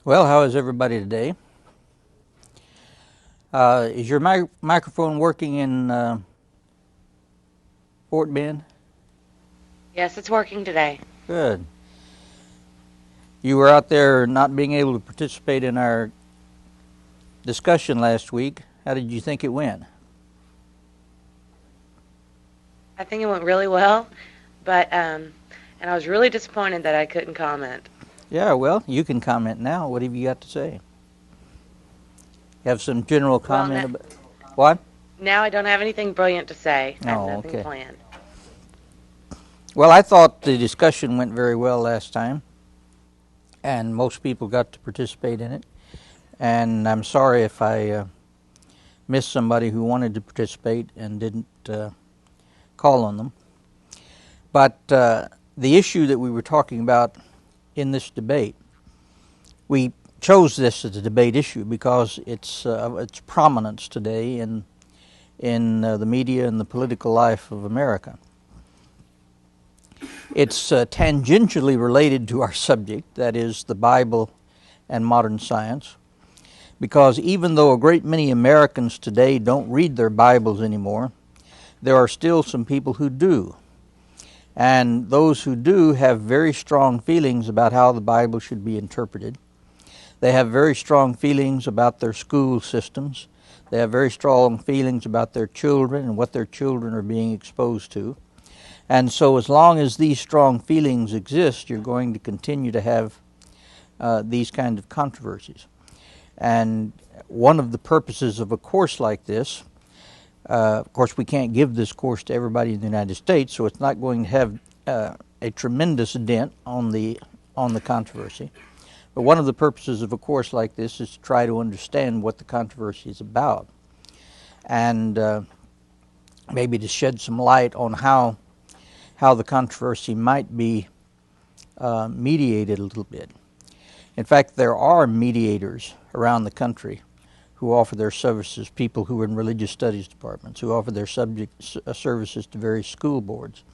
Well, how is everybody today? Is your microphone working in Fort Bend? Yes, it's working today. Good. You were out there not being able to participate in our discussion last week. How did you think it went? I think it went really well, but and I was really disappointed that I couldn't comment. Yeah, well, you can comment now. What have you got to say? You have some general Well, comment about what? now I don't have anything brilliant to say. I have Oh, nothing okay. planned. Well, I thought the discussion went very well last time, and most people got to participate in it. And I'm sorry if I missed somebody who wanted to participate and didn't call on them. But the issue that we were talking about in this debate, we chose this as a debate issue because it's prominence today in the media and the political life of America. It's tangentially related to our subject, that is the Bible and modern science, because even though a great many Americans today don't read their Bibles anymore, there are still some people who do. And those who do have very strong feelings about how the Bible should be interpreted. They have very strong feelings about their school systems. They have very strong feelings about their children and what their children are being exposed to. And so as long as these strong feelings exist, you're going to continue to have these kind of controversies. And one of the purposes of a course like this, of course we can't give this course to everybody in the United States, so it's not going to have a tremendous dent on the controversy. But one of the purposes of a course like this is to try to understand what the controversy is about, and maybe to shed some light on how the controversy might be mediated a little bit. In fact, there are mediators around the country who offer their services, people who are in religious studies departments, who offer their services to various school boards.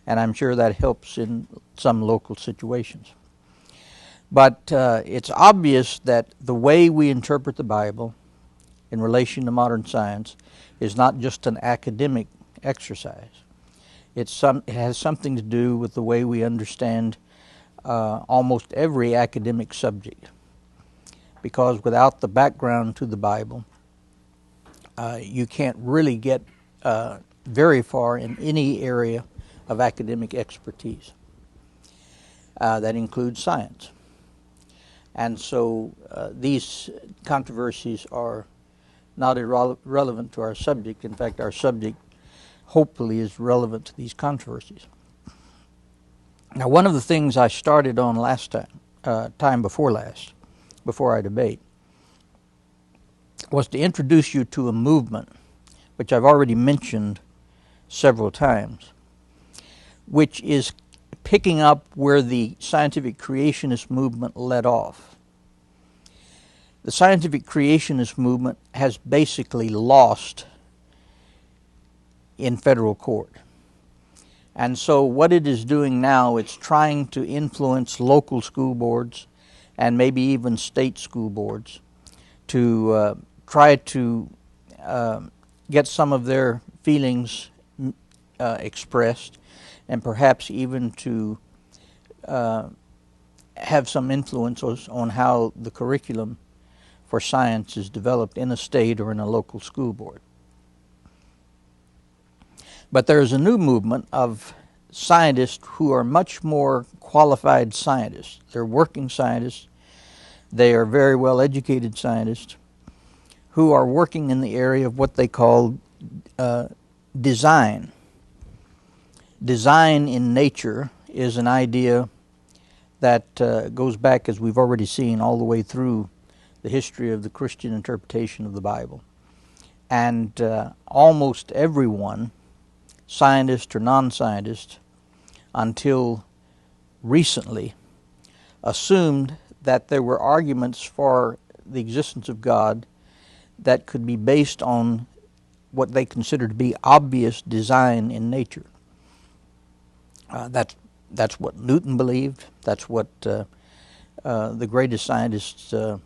And I'm sure that helps in some local situations. But it's obvious that the way we interpret the Bible in relation to modern science is not just an academic exercise. It has something to do with the way we understand almost every academic subject. Because without the background to the Bible, you can't really get very far in any area of academic expertise. That includes science. And so these controversies are not irrelevant to our subject. In fact, our subject hopefully is relevant to these controversies. Now, one of the things I started on last time before I debate, was to introduce you to a movement, which I've already mentioned several times, which is picking up where the scientific creationist movement led off. The scientific creationist movement has basically lost in federal court. And so what it is doing now, it's trying to influence local school boards and maybe even state school boards to try to get some of their feelings expressed, and perhaps even to have some influence on how the curriculum for science is developed in a state or in a local school board. But there is a new movement of scientists who are much more qualified scientists. They're working scientists. They are very well educated scientists who are working in the area of what they call design. Design in nature is an idea that goes back, as we've already seen, all the way through the history of the Christian interpretation of the Bible. And almost everyone, scientist or non-scientist, until recently, assumed that there were arguments for the existence of God that could be based on what they considered to be obvious design in nature. That's what Newton believed. That's what the greatest scientists of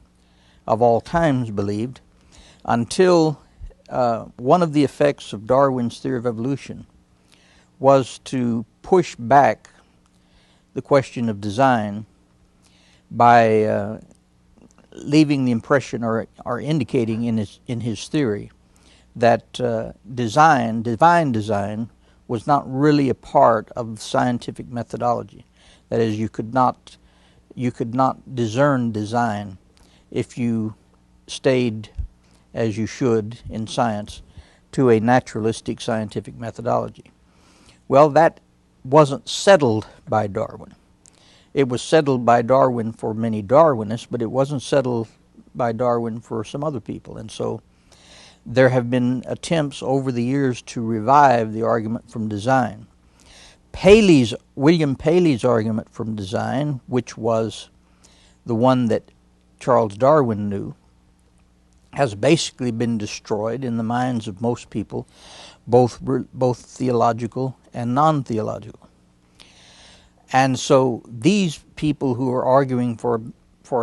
all times, believed, until one of the effects of Darwin's theory of evolution was to push back the question of design by leaving the impression or indicating in his theory that divine design was not really a part of scientific methodology. That is, you could not discern design if you stayed, as you should in science, to a naturalistic scientific methodology. Well, that wasn't settled by Darwin. It was settled by Darwin for many Darwinists, but it wasn't settled by Darwin for some other people. And so there have been attempts over the years to revive the argument from design. William Paley's argument from design, which was the one that Charles Darwin knew, has basically been destroyed in the minds of most people, both theological and non-theological. And so these people who are arguing for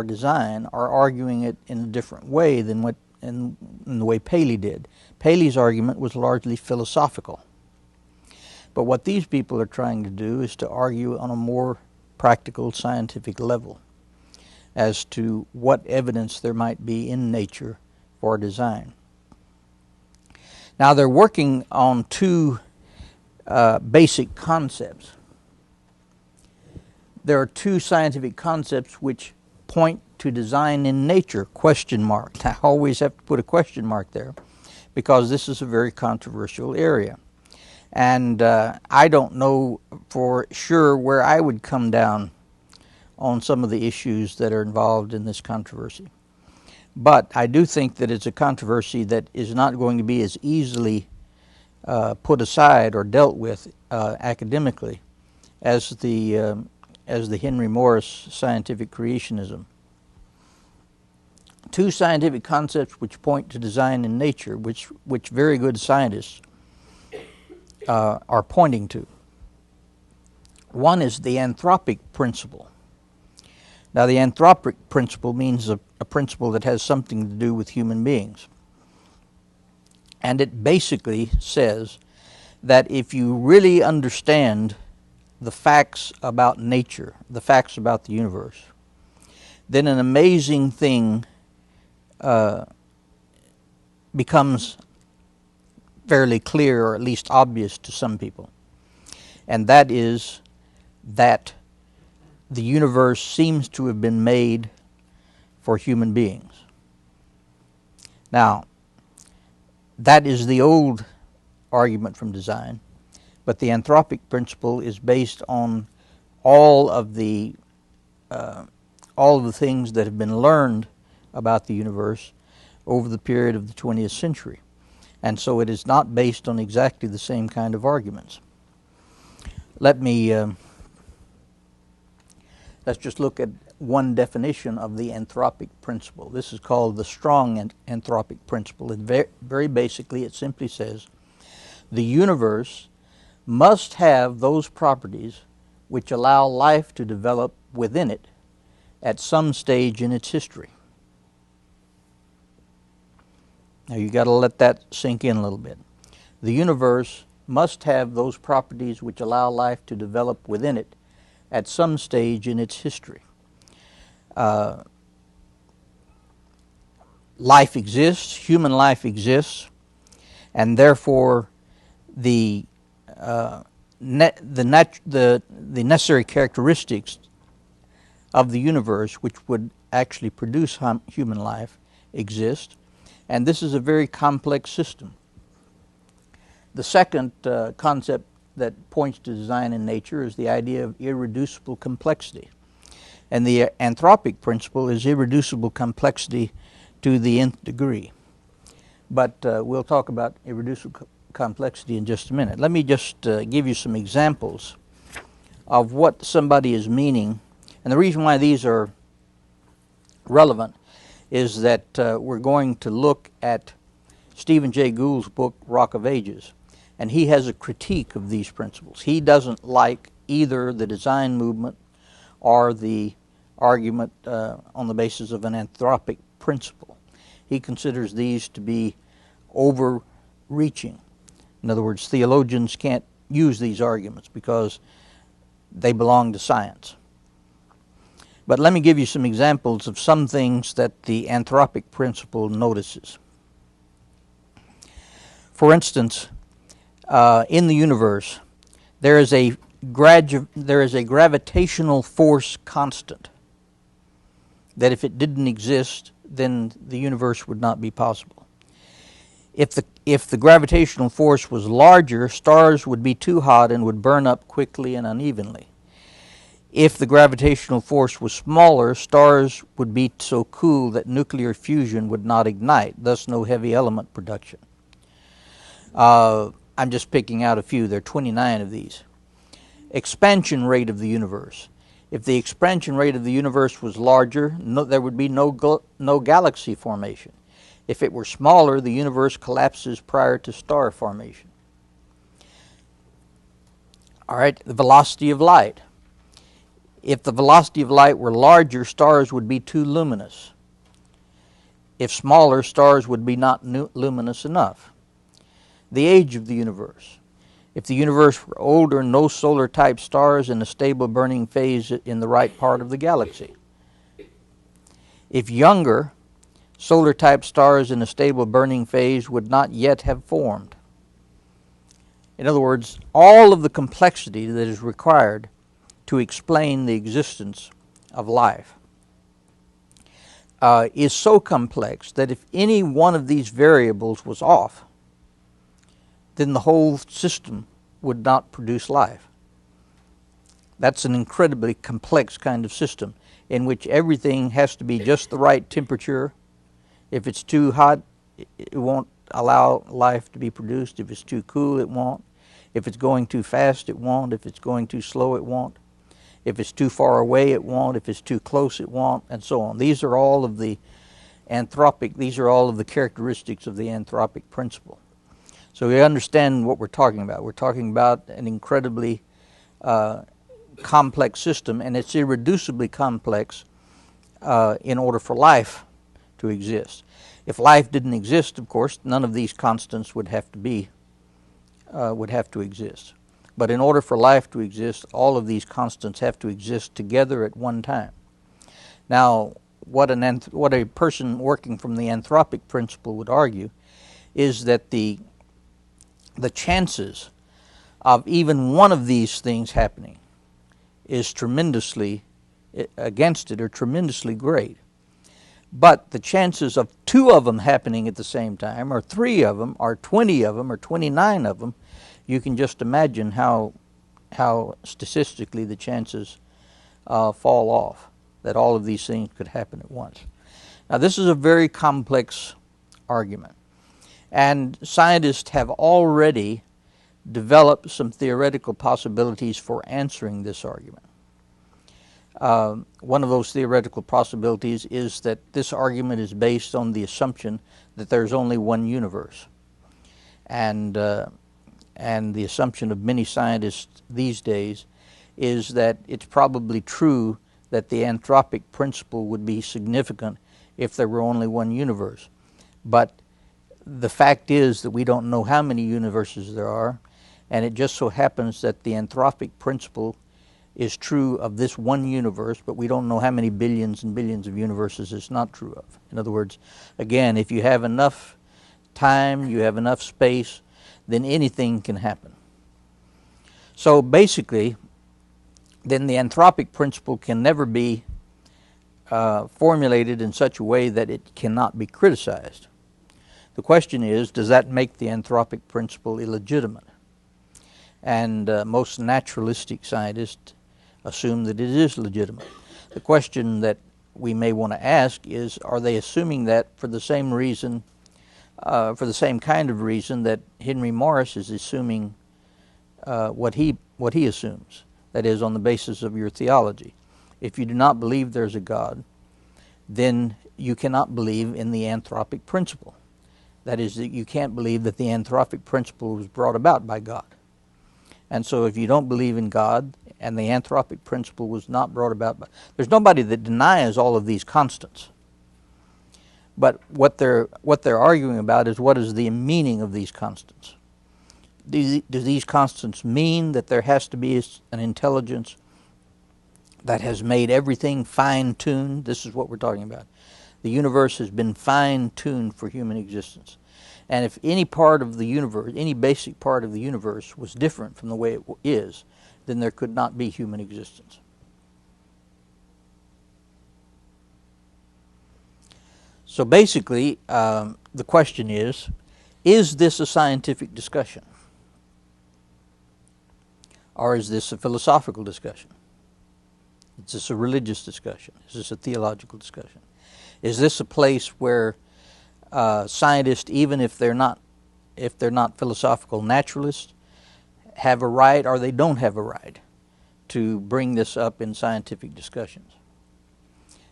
design are arguing it in a different way than in the way Paley did. Paley's argument was largely philosophical. But what these people are trying to do is to argue on a more practical scientific level as to what evidence there might be in nature for design. Now they're working on two basic concepts. There are two scientific concepts which point to design in nature, question mark. I always have to put a question mark there because this is a very controversial area. And I don't know for sure where I would come down on some of the issues that are involved in this controversy. But I do think that it's a controversy that is not going to be as easily put aside or dealt with academically as the Henry Morris scientific creationism. Two scientific concepts which point to design in nature, which very good scientists are pointing to. One is the anthropic principle. Now, the anthropic principle means a principle that has something to do with human beings. And it basically says that if you really understand the facts about nature, the facts about the universe, then an amazing thing becomes fairly clear, or at least obvious to some people. And that is that the universe seems to have been made for human beings. Now, that is the old argument from design, but the anthropic principle is based on all of the things that have been learned about the universe over the period of the 20th century. And so it is not based on exactly the same kind of arguments. Let's just look at one definition of the anthropic principle. This is called the strong anthropic principle. And very basically, it simply says, the universe must have those properties which allow life to develop within it at some stage in its history. Now you got to let that sink in a little bit. The universe must have those properties which allow life to develop within it at some stage in its history. Life exists, human life exists, and therefore the necessary characteristics of the universe which would actually produce human life exist, and this is a very complex system. The second concept that points to design in nature is the idea of irreducible complexity. And the anthropic principle is irreducible complexity to the nth degree. But we'll talk about irreducible complexity in just a minute. Let me just give you some examples of what somebody is meaning. And the reason why these are relevant is that we're going to look at Stephen Jay Gould's book, Rock of Ages. And he has a critique of these principles. He doesn't like either the design movement or the argument on the basis of an anthropic principle. He considers these to be overreaching. In other words, theologians can't use these arguments because they belong to science. But let me give you some examples of some things that the anthropic principle notices. For instance, in the universe, there is a gravitational force constant that if it didn't exist, then the universe would not be possible. If the gravitational force was larger, stars would be too hot and would burn up quickly and unevenly. If the gravitational force was smaller, stars would be so cool that nuclear fusion would not ignite, thus no heavy element production. I'm just picking out a few. There are 29 of these. Expansion rate of the universe. If the expansion rate of the universe was larger, there would be no galaxy formation. If it were smaller, the universe collapses prior to star formation. All right, the velocity of light. If the velocity of light were larger, stars would be too luminous. If smaller, stars would be not luminous enough. The age of the universe. If the universe were older, no solar-type stars in a stable burning phase in the right part of the galaxy. If younger, solar-type stars in a stable burning phase would not yet have formed. In other words, all of the complexity that is required to explain the existence of life is so complex that if any one of these variables was off, then the whole system would not produce life. That's an incredibly complex kind of system in which everything has to be just the right temperature. If it's too hot, it won't allow life to be produced. If it's too cool, it won't. If it's going too fast, it won't. If it's going too slow, it won't. If it's too far away, it won't. If it's too close, it won't, and so on. These are all of the characteristics of the anthropic principle. So we understand what we're talking about. We're talking about an incredibly complex system, and it's irreducibly complex in order for life to exist. If life didn't exist, of course, none of these constants would have to exist. But in order for life to exist, all of these constants have to exist together at one time. Now, what a person working from the anthropic principle would argue is that the chances of even one of these things happening is tremendously great. But the chances of two of them happening at the same time, or three of them, or 20 of them, or 29 of them, you can just imagine how statistically the chances fall off that all of these things could happen at once. Now, this is a very complex argument, and scientists have already developed some theoretical possibilities for answering this argument. One of those theoretical possibilities is that this argument is based on the assumption that there's only one universe. And the assumption of many scientists these days is that it's probably true that the anthropic principle would be significant if there were only one universe. But the fact is that we don't know how many universes there are, and it just so happens that the anthropic principle is true of this one universe, but we don't know how many billions and billions of universes it's not true of. In other words, again, if you have enough time, you have enough space, then anything can happen. So basically, then the anthropic principle can never be formulated in such a way that it cannot be criticized. The question is, does that make the anthropic principle illegitimate? And most naturalistic scientists assume that it is legitimate. The question that we may want to ask is, are they assuming that for the same reason, for the same kind of reason that Henry Morris is assuming what he assumes, that is, on the basis of your theology? If you do not believe there's a God, then you cannot believe in the anthropic principle. That is, that you can't believe that the anthropic principle was brought about by God. And so if you don't believe in God and the anthropic principle was not brought about by... There's nobody that denies all of these constants. But what they're arguing about is what is the meaning of these constants. Do these constants mean that there has to be an intelligence that has made everything fine-tuned? This is what we're talking about. The universe has been fine-tuned for human existence. And if any part of the universe, any basic part of the universe was different from the way it is, then there could not be human existence. So basically, the question is this a scientific discussion? Or is this a philosophical discussion? Is this a religious discussion? Is this a theological discussion? Is this a place where scientists, even if they're not philosophical naturalists, have a right, or they don't have a right, to bring this up in scientific discussions?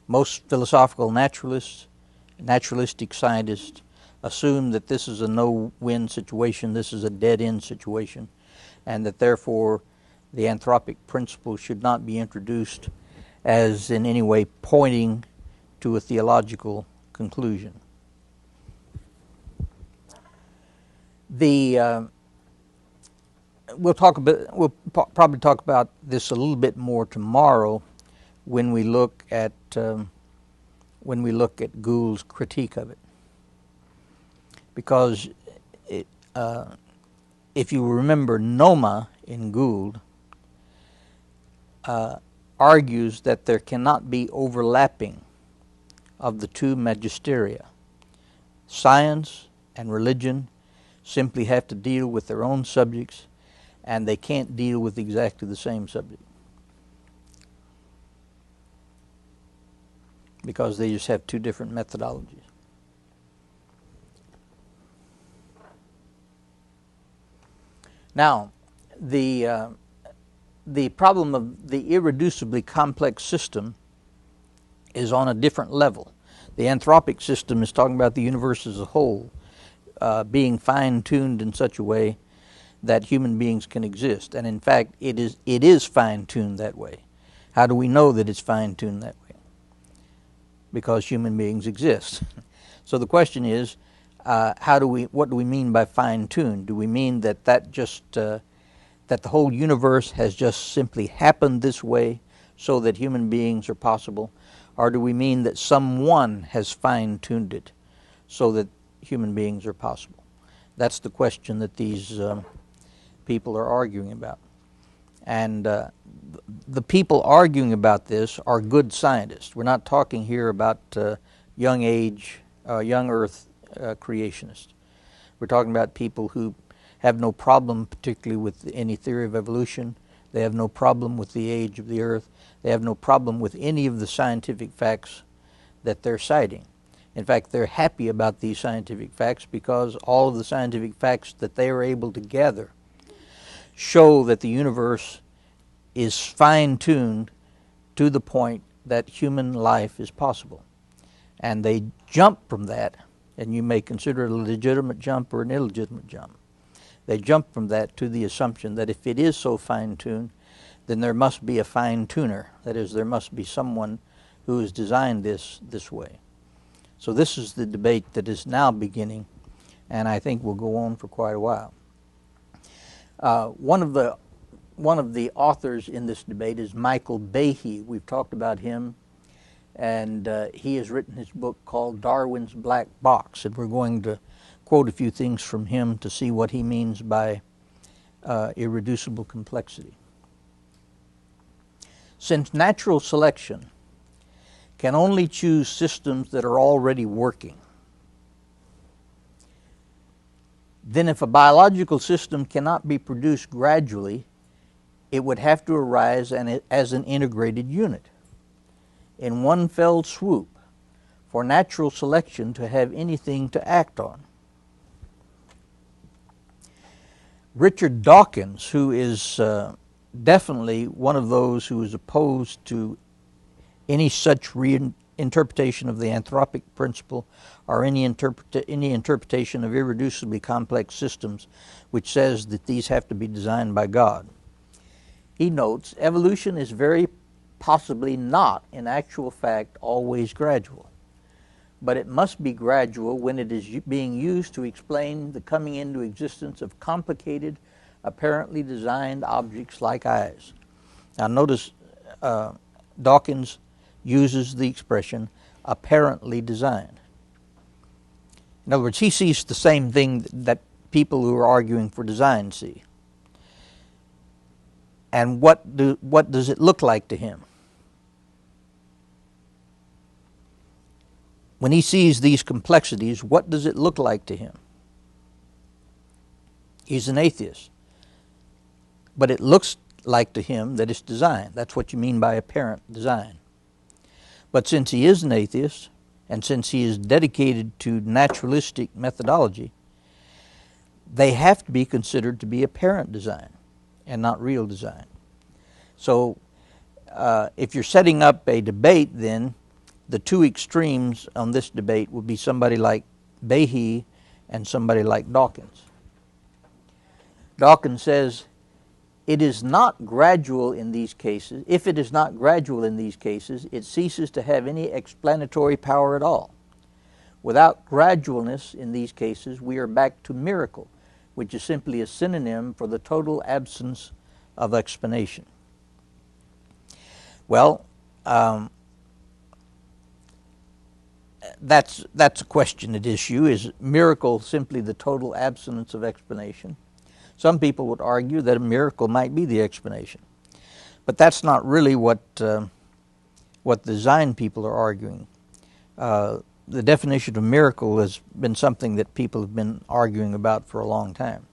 Most philosophical naturalistic scientists assume that this is a no-win situation, this is a dead-end situation, and that therefore the anthropic principle should not be introduced as in any way pointing to a theological conclusion. We'll probably talk about this a little bit more tomorrow when we look at Gould's critique of it, because if you remember, Noma in Gould argues that there cannot be overlapping of the two magisteria. Science and religion simply have to deal with their own subjects, and they can't deal with exactly the same subject, because they just have two different methodologies. Now, the problem of the irreducibly complex system is on a different level. The anthropic system is talking about the universe as a whole being fine-tuned in such a way that human beings can exist. And in fact, it is fine-tuned that way. How do we know that it's fine-tuned that way? Because human beings exist. So the question is, what do we mean by fine-tuned? Do we mean that that the whole universe has just simply happened this way so that human beings are possible? Or do we mean that someone has fine-tuned it so that human beings are possible? That's the question that these people are arguing about. And the people arguing about this are good scientists. We're not talking here about young earth creationists. We're talking about people who have no problem particularly with any theory of evolution. They have no problem with the age of the earth. They have no problem with any of the scientific facts that they're citing. In fact, they're happy about these scientific facts because all of the scientific facts that they are able to gather show that the universe is fine-tuned to the point that human life is possible. And they jump from that, and you may consider it a legitimate jump or an illegitimate jump. They jump from that to the assumption that if it is so fine-tuned, then there must be a fine-tuner. That is, there must be someone who has designed this way. So this is the debate that is now beginning, and I think will go on for quite a while. One of the authors in this debate is Michael Behe. We've talked about him, and he has written his book called Darwin's Black Box, and we're going to quote a few things from him to see what he means by irreducible complexity. Since natural selection can only choose systems that are already working, then if a biological system cannot be produced gradually, it would have to arise as an integrated unit in one fell swoop for natural selection to have anything to act on. Richard Dawkins, who is definitely one of those who is opposed to any such reinterpretation of the anthropic principle or any interpretation of irreducibly complex systems which says that these have to be designed by God. he notes, evolution is very possibly not, in actual fact, always gradual. But it must be gradual when it is being used to explain the coming into existence of complicated, apparently designed objects like eyes. Now notice Dawkins uses the expression apparently designed. In other words, he sees the same thing that people who are arguing for design see. And what does it look like to him? When he sees these complexities, what does it look like to him? He's an atheist. But it looks like to him that it's design. That's what you mean by apparent design. But since he is an atheist, and since he is dedicated to naturalistic methodology, they have to be considered to be apparent design and not real design. So if you're setting up a debate, then the two extremes on this debate would be somebody like Behe and somebody like Dawkins. Dawkins says, it is not gradual in these cases. If it is not gradual in these cases, it ceases to have any explanatory power at all. Without gradualness in these cases, we are back to miracle, which is simply a synonym for the total absence of explanation. Well, that's a question at issue. Is miracle simply the total absence of explanation? Some people would argue that a miracle might be the explanation. But that's not really what design people are arguing. The definition of miracle has been something that people have been arguing about for a long time.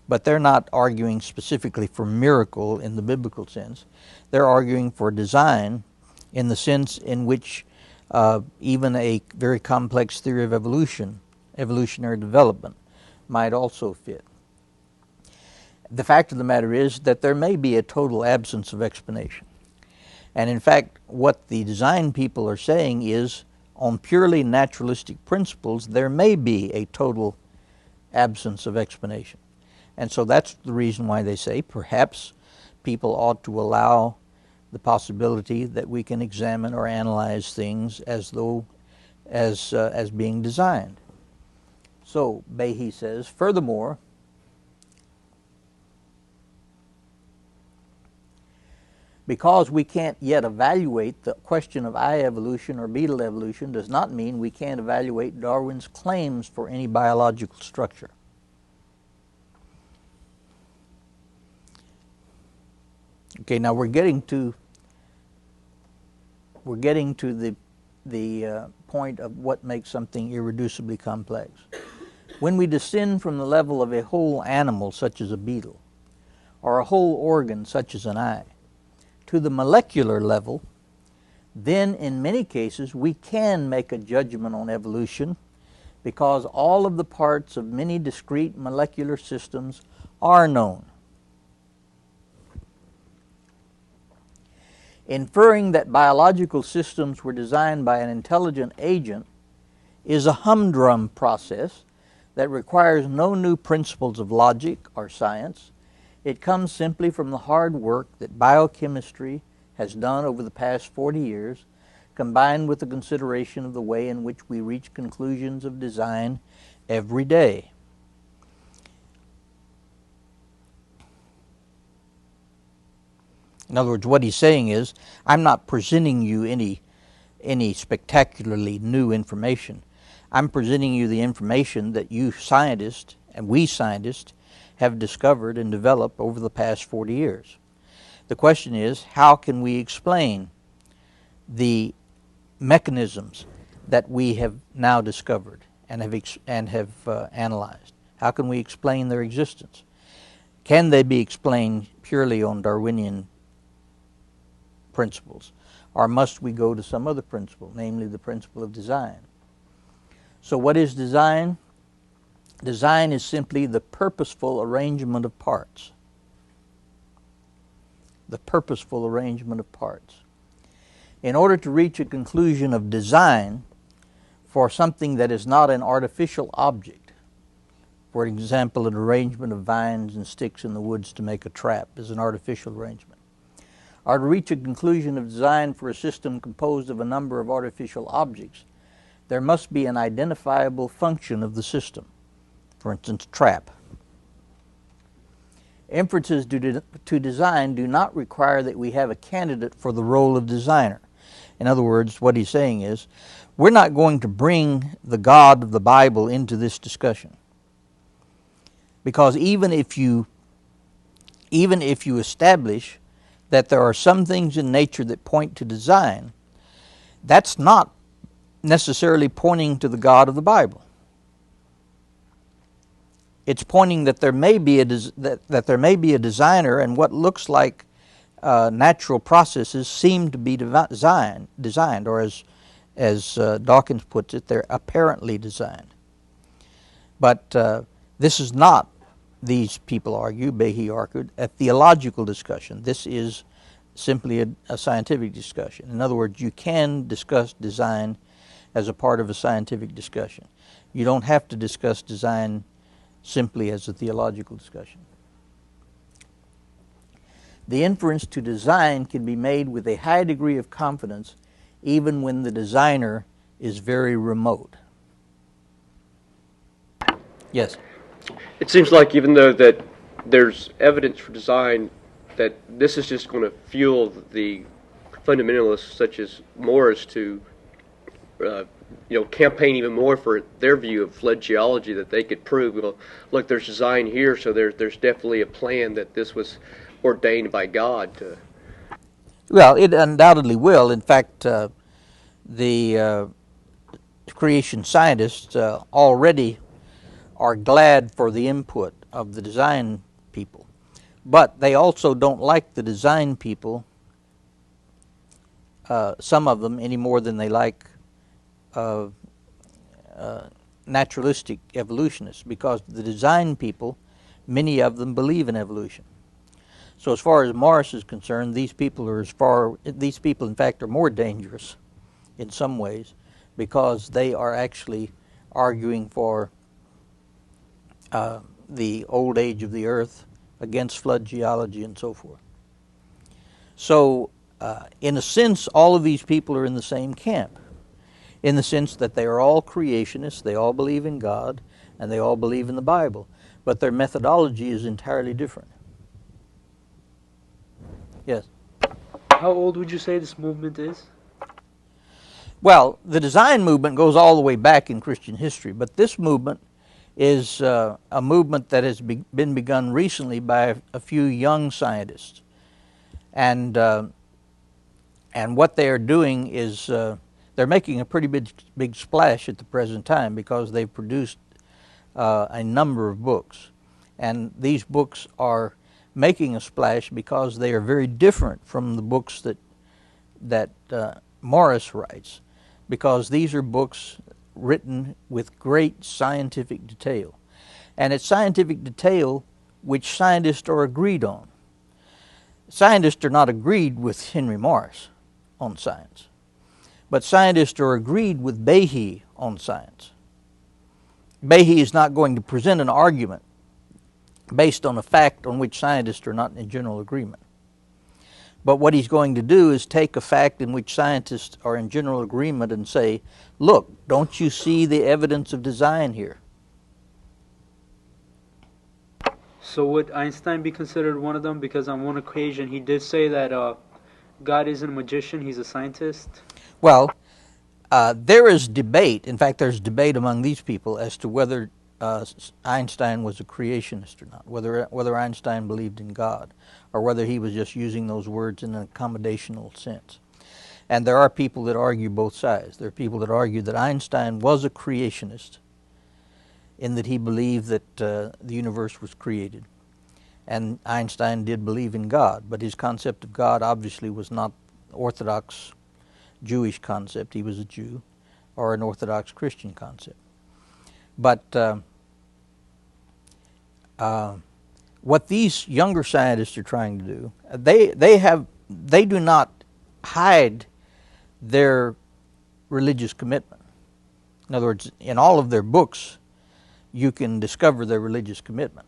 But they're not arguing specifically for miracle in the biblical sense. They're arguing for design in the sense in which even a very complex theory of evolutionary development, might also fit. The fact of the matter is that there may be a total absence of explanation. And in fact, what the design people are saying is, on purely naturalistic principles, there may be a total absence of explanation. And so that's the reason why they say perhaps people ought to allow the possibility that we can examine or analyze things as being designed. So Behe says, furthermore, because we can't yet evaluate the question of eye evolution or beetle evolution does not mean we can't evaluate Darwin's claims for any biological structure. Okay, now we're getting to the point of what makes something irreducibly complex. When we descend from the level of a whole animal, such as a beetle, or a whole organ, such as an eye, to the molecular level, then in many cases we can make a judgment on evolution because all of the parts of many discrete molecular systems are known. Inferring that biological systems were designed by an intelligent agent is a humdrum process that requires no new principles of logic or science. It comes simply from the hard work that biochemistry has done over the past 40 years, combined with the consideration of the way in which we reach conclusions of design every day. In other words, what he's saying is, I'm not presenting you any spectacularly new information. I'm presenting you the information that you scientists and we scientists have discovered and developed over the past 40 years. The question is, how can we explain the mechanisms that we have now discovered and have analyzed? How can we explain their existence? Can they be explained purely on Darwinian principles, or must we go to some other principle, namely the principle of design? So what is design? Design is simply the purposeful arrangement of parts. The purposeful arrangement of parts. In order to reach a conclusion of design for something that is not an artificial object, For example, an arrangement of vines and sticks in the woods to make a trap is an artificial arrangement. Or to reach a conclusion of design for a system composed of a number of artificial objects, there must be an identifiable function of the system, for instance, trap. Inferences to design do not require that we have a candidate for the role of designer. In other words, what he's saying is, we're not going to bring the God of the Bible into this discussion. Because even if you establish that there are some things in nature that point to design, that's not necessarily pointing to the God of the Bible. It's pointing that there may be a designer, and what looks like natural processes seem to be designed, or as Dawkins puts it, they're apparently designed. But this is not, these people argue, Behe argued, a theological discussion. This is simply a scientific discussion. In other words, you can discuss design as a part of a scientific discussion. You don't have to discuss design simply as a theological discussion. The inference to design can be made with a high degree of confidence even when the designer is very remote. Yes? It seems like even though that there's evidence for design, that this is just going to fuel the fundamentalists such as Morris to campaign even more for their view of flood geology, that they could prove, well, look, there's design here, so there's definitely a plan that this was ordained by God to. Well, it undoubtedly will. In fact, the creation scientists already are glad for the input of the design people. But they also don't like the design people, some of them, any more than they like naturalistic evolutionists, because the design people, many of them believe in evolution. So as far as Morris is concerned, these people in fact are more dangerous in some ways, because they are actually arguing for the old age of the earth, against flood geology, and so forth. So in a sense, all of these people are in the same camp, in the sense that they are all creationists, they all believe in God, and they all believe in the Bible, but their methodology is entirely different. Yes? How old would you say this movement is? Well, the design movement goes all the way back in Christian history, but this movement is a movement that has been begun recently by a few young scientists. And what they are doing is they're making a pretty big splash at the present time, because they've produced a number of books. And these books are making a splash because they are very different from the books that Morris writes, because these are books written with great scientific detail. And it's scientific detail which scientists are agreed on. Scientists are not agreed with Henry Morris on science, but scientists are agreed with Behe on science. Behe is not going to present an argument based on a fact on which scientists are not in general agreement. But what he's going to do is take a fact in which scientists are in general agreement and say, look, don't you see the evidence of design here? So would Einstein be considered one of them? Because on one occasion he did say that God isn't a magician, he's a scientist. Well, there is debate. In fact, there's debate among these people as to whether Einstein was a creationist or not, whether Einstein believed in God, or whether he was just using those words in an accommodational sense. And there are people that argue both sides. There are people that argue that Einstein was a creationist, in that he believed that the universe was created. And Einstein did believe in God, but his concept of God obviously was not Orthodox Jewish concept. He was a Jew, or an Orthodox Christian concept. But what these younger scientists are trying to do, they do not hide their religious commitment. In other words, in all of their books, you can discover their religious commitment.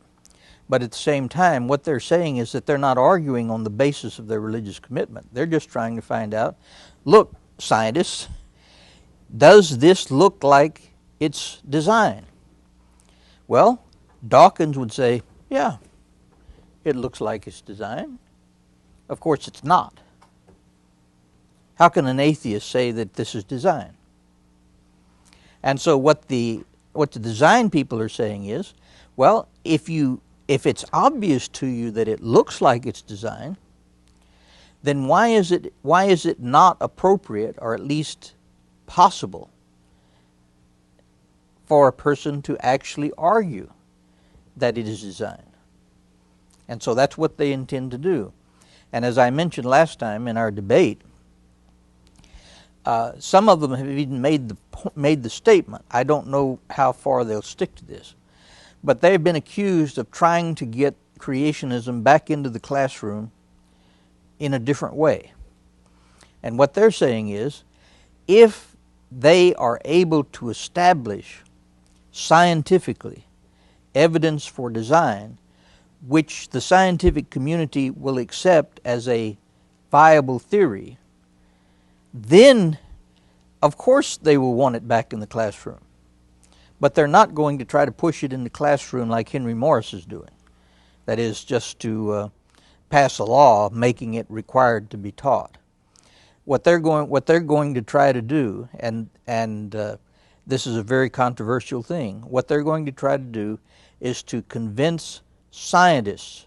But at the same time, what they're saying is that they're not arguing on the basis of their religious commitment. They're just trying to find out, look, scientists, does this look like it's design? Well, Dawkins would say, yeah, it looks like it's design. Of course it's not. How can an atheist say that this is design? And so what the design people are saying is, well, if it's obvious to you that it looks like it's design, then why is it not appropriate, or at least possible, for a person to actually argue that it is design? And so that's what they intend to do. And as I mentioned last time in our debate, some of them have even made the statement. I don't know how far they'll stick to this, but they've been accused of trying to get creationism back into the classroom in a different way. And what they're saying is, if they are able to establish scientifically evidence for design, which the scientific community will accept as a viable theory, then of course they will want it back in the classroom. But they're not going to try to push it in the classroom like Henry Morris is doing. That is, just to pass a law making it required to be taught. What they're going to try to do, and this is a very controversial thing, what they're going to try to do is to convince scientists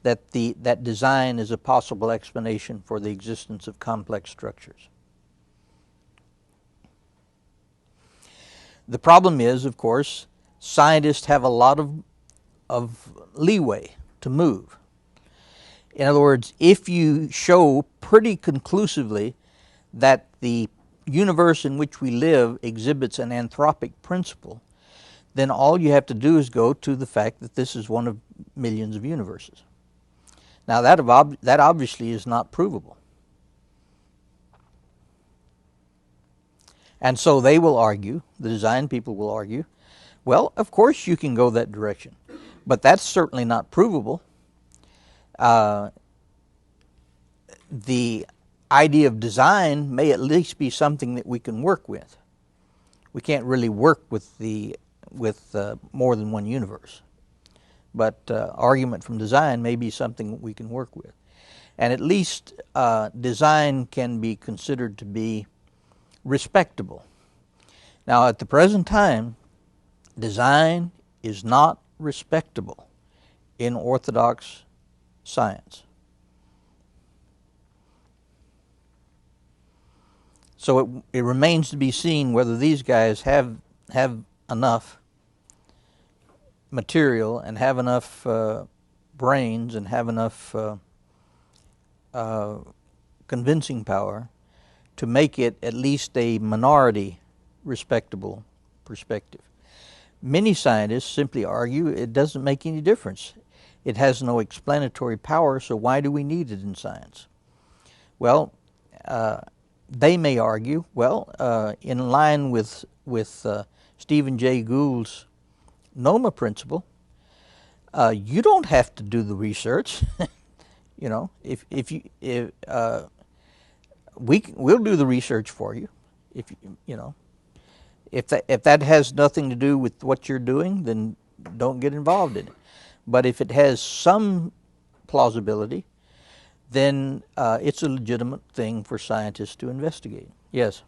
that that design is a possible explanation for the existence of complex structures. The problem is, of course, scientists have a lot of leeway to move. In other words, if you show pretty conclusively that the universe in which we live exhibits an anthropic principle, then all you have to do is go to the fact that this is one of millions of universes. Now that obviously is not provable. And so they will argue, the design people will argue, well, of course you can go that direction, but that's certainly not provable. The idea of design may at least be something that we can work with. We can't really work with more than one universe, but argument from design may be something we can work with. And at least design can be considered to be respectable. Now, at the present time, design is not respectable in orthodox science. So it remains to be seen whether these guys have enough material and have enough brains and have enough convincing power to make it at least a minority respectable perspective. Many scientists simply argue it doesn't make any difference. It has no explanatory power, so why do we need it in science? Well, they may argue, well, in line with Stephen Jay Gould's NOMA principle, you don't have to do the research. You know, we'll do the research for you. If that has nothing to do with what you're doing, then don't get involved in it. But if it has some plausibility, then it's a legitimate thing for scientists to investigate. Yes.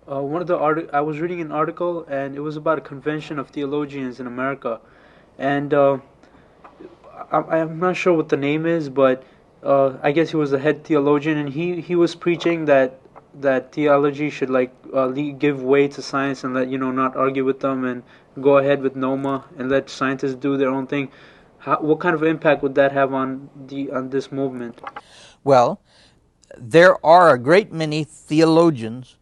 I was reading an article, and it was about a convention of theologians in America, and I'm not sure what the name is, but I guess he was the head theologian, and he was preaching that theology should give way to science and not argue with them and go ahead with NOMA and let scientists do their own thing. What kind of impact would that have on this movement? Well, there are a great many theologians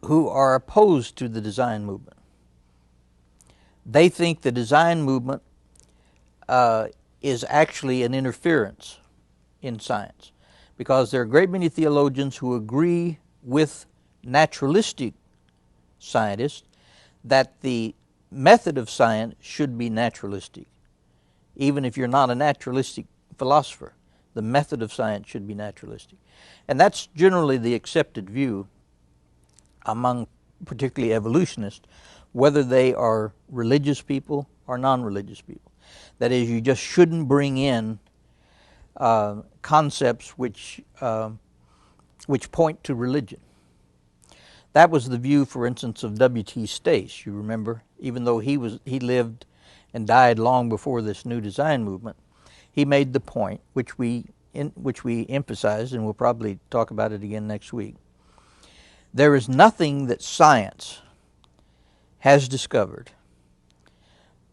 who are opposed to the design movement. They think the design movement is actually an interference in science, because there are a great many theologians who agree with naturalistic scientists that the method of science should be naturalistic. Even if you're not a naturalistic philosopher, the method of science should be naturalistic. And that's generally the accepted view among particularly evolutionists, whether they are religious people or non-religious people. That is, you just shouldn't bring in concepts which point to religion. That was the view, for instance, of W.T. Stace. You remember, even though he lived and died long before this new design movement, he made the point, which we emphasized, and we'll probably talk about it again next week. There is nothing that science has discovered,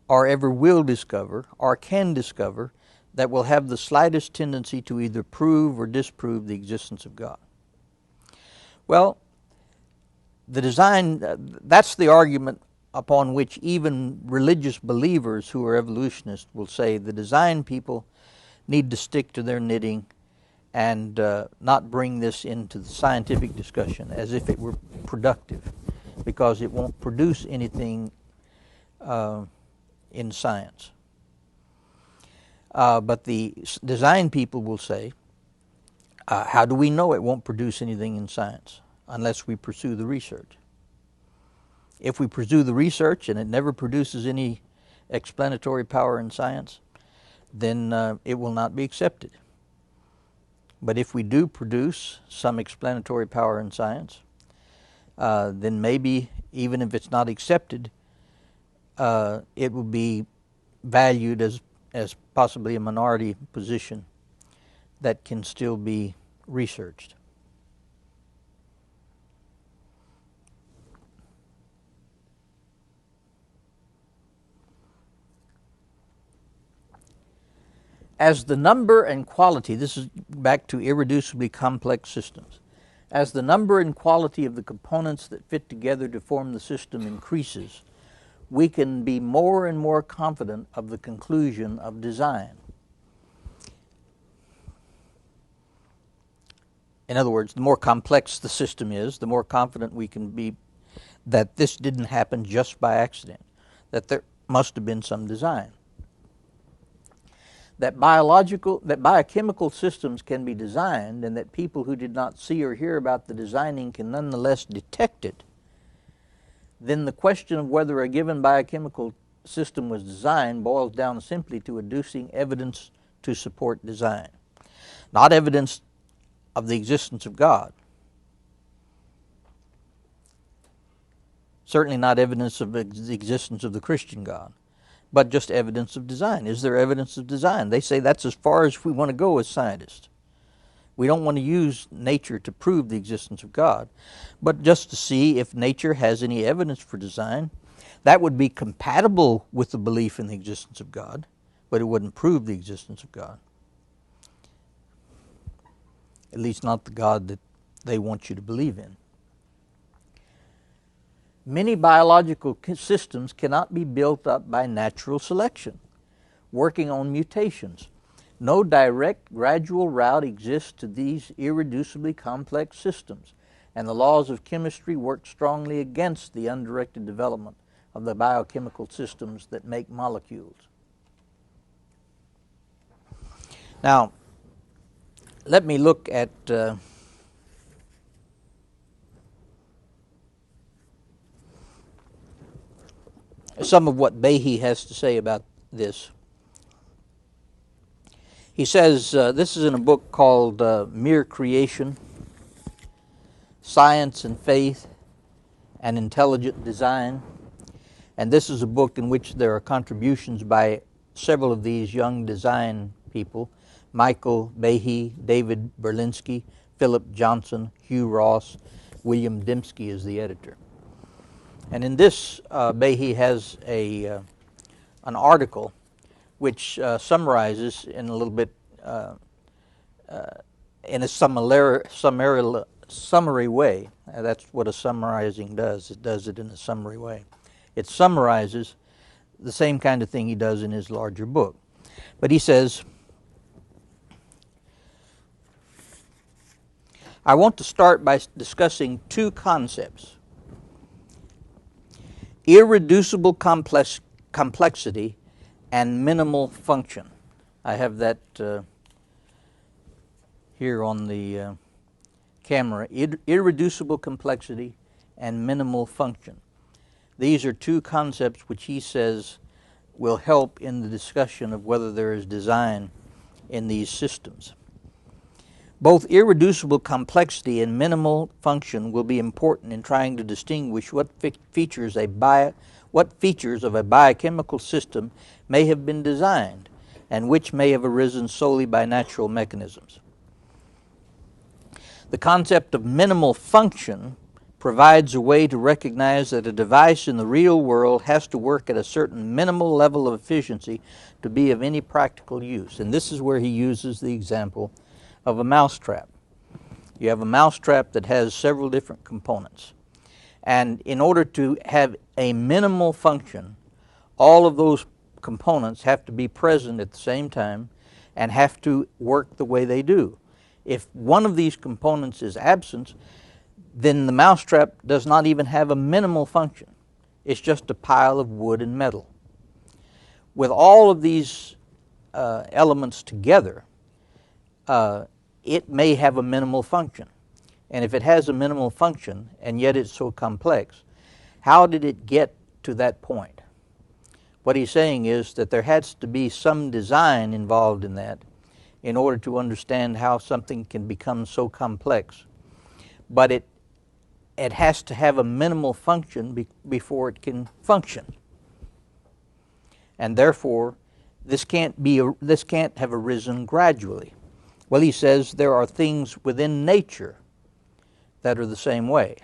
or ever will discover, or can discover, that will have the slightest tendency to either prove or disprove the existence of God. Well, the design, that's the argument upon which even religious believers who are evolutionists will say the design people need to stick to their knitting and not bring this into the scientific discussion as if it were productive, because it won't produce anything in science. But the design people will say, how do we know it won't produce anything in science unless we pursue the research? If we pursue the research and it never produces any explanatory power in science, then it will not be accepted. But if we do produce some explanatory power in science, then maybe, even if it's not accepted, it will be valued as possibly a minority position that can still be researched. As the number and quality, this is back to irreducibly complex systems, as the number and quality of the components that fit together to form the system increases, we can be more and more confident of the conclusion of design. In other words, the more complex the system is, the more confident we can be that this didn't happen just by accident, that there must have been some design. That biochemical systems can be designed, and that people who did not see or hear about the designing can nonetheless detect it, then the question of whether a given biochemical system was designed boils down simply to adducing evidence to support design. Not evidence of the existence of God. Certainly not evidence of the existence of the Christian God, but just evidence of design. Is there evidence of design? They say that's as far as we want to go as scientists. We don't want to use nature to prove the existence of God, but just to see if nature has any evidence for design. That would be compatible with the belief in the existence of God, but it wouldn't prove the existence of God. At least not the God that they want you to believe in. Many biological systems cannot be built up by natural selection, working on mutations. No direct, gradual route exists to these irreducibly complex systems, and the laws of chemistry work strongly against the undirected development of the biochemical systems that make molecules. Now, let me look at some of what Behe has to say about this. He says, this is in a book called Mere Creation, Science and Faith and Intelligent Design. And this is a book in which there are contributions by several of these young design people: Michael Behe, David Berlinski, Philip Johnson, Hugh Ross. William Dembski is the editor. And in this, Behe has an article which summarizes in a little bit, in a summary way. That's what a summarizing does. It does it in a summary way. It summarizes the same kind of thing he does in his larger book. But he says, I want to start by discussing two concepts. irreducible complexity and minimal function. I have that here on the camera. Irreducible complexity and minimal function. These are two concepts which he says will help in the discussion of whether there is design in these systems. Both irreducible complexity and minimal function will be important in trying to distinguish what features of a biochemical system may have been designed and which may have arisen solely by natural mechanisms. The concept of minimal function provides a way to recognize that a device in the real world has to work at a certain minimal level of efficiency to be of any practical use. And this is where he uses the example of a mousetrap. You have a mousetrap that has several different components. And in order to have a minimal function, all of those components have to be present at the same time and have to work the way they do. If one of these components is absent, then the mousetrap does not even have a minimal function. It's just a pile of wood and metal. With all of these elements together, it may have a minimal function. And if it has a minimal function, and yet it's so complex, how did it get to that point? What he's saying is that there has to be some design involved in that in order to understand how something can become so complex. But it has to have a minimal function before it can function. And therefore, this can't have arisen gradually. Well, he says there are things within nature that are the same way.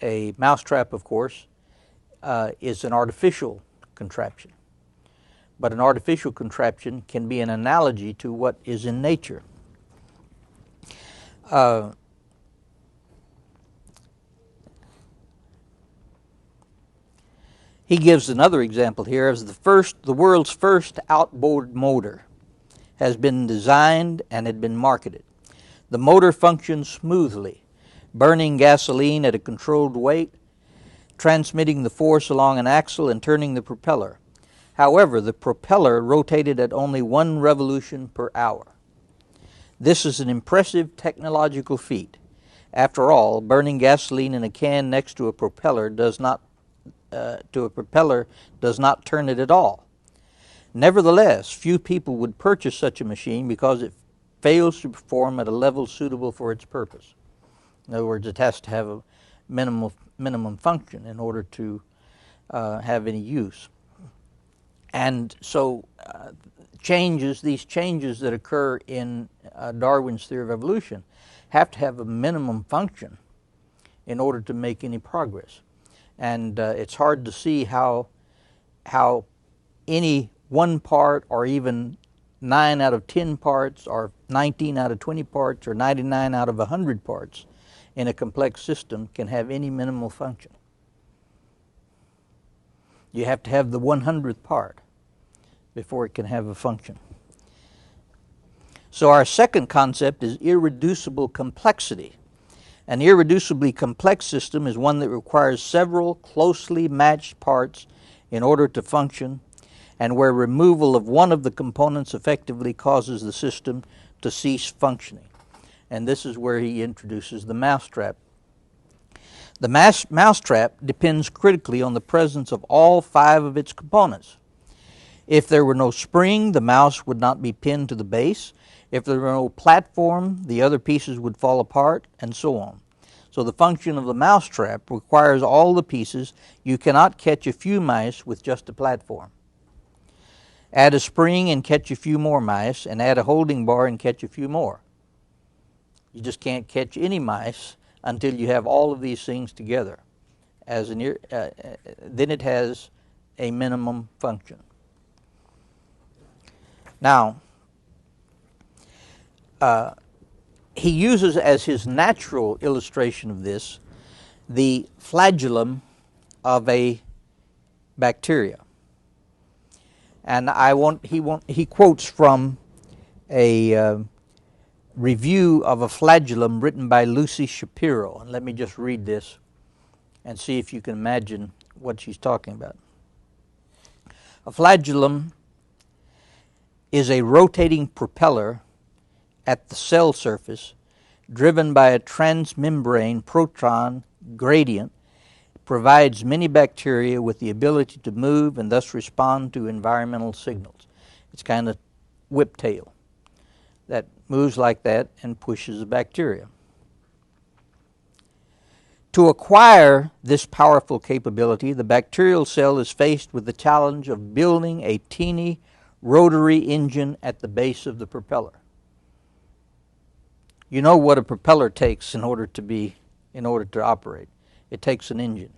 A mousetrap, of course, is an artificial contraption. But an artificial contraption can be an analogy to what is in nature. He gives another example here as the world's first outboard motor has been designed and had been marketed. The motor functions smoothly, burning gasoline at a controlled rate, transmitting the force along an axle and turning the propeller. However, the propeller rotated at only 1 revolution per hour. This is an impressive technological feat. After all, burning gasoline in a can next to a propeller does not turn it at all. Nevertheless, few people would purchase such a machine because it fails to perform at a level suitable for its purpose. In other words, it has to have a minimum function in order to have any use. And so these changes that occur in Darwin's theory of evolution have to have a minimum function in order to make any progress. And it's hard to see how any one part, or even 9 out of 10 parts, or 19 out of 20 parts, or 99 out of 100 parts in a complex system can have any minimal function. You have to have the 100th part before it can have a function. So our second concept is irreducible complexity. An irreducibly complex system is one that requires several closely matched parts in order to function, and where removal of one of the components effectively causes the system to cease functioning. And this is where he introduces the mousetrap. The mousetrap depends critically on the presence of all 5 of its components. If there were no spring, the mouse would not be pinned to the base. If there were no platform, the other pieces would fall apart, and so on. So the function of the mousetrap requires all the pieces. You cannot catch a few mice with just a platform. Add a spring and catch a few more mice, and add a holding bar and catch a few more. You just can't catch any mice until you have all of these things together. Then it has a minimum function. Now, he uses as his natural illustration of this the flagellum of a bacteria. And he quotes from a review of a flagellum written by Lucy Shapiro. And let me just read this. and see if you can imagine what she's talking about. A flagellum is a rotating propeller at the cell surface driven by a transmembrane proton gradient. Provides many bacteria with the ability to move and thus respond to environmental signals. It's kind of whiptail that moves like that and pushes the bacteria. To acquire this powerful capability, the bacterial cell is faced with the challenge of building a teeny rotary engine at the base of the propeller. You know what a propeller takes in order to operate. It takes an engine.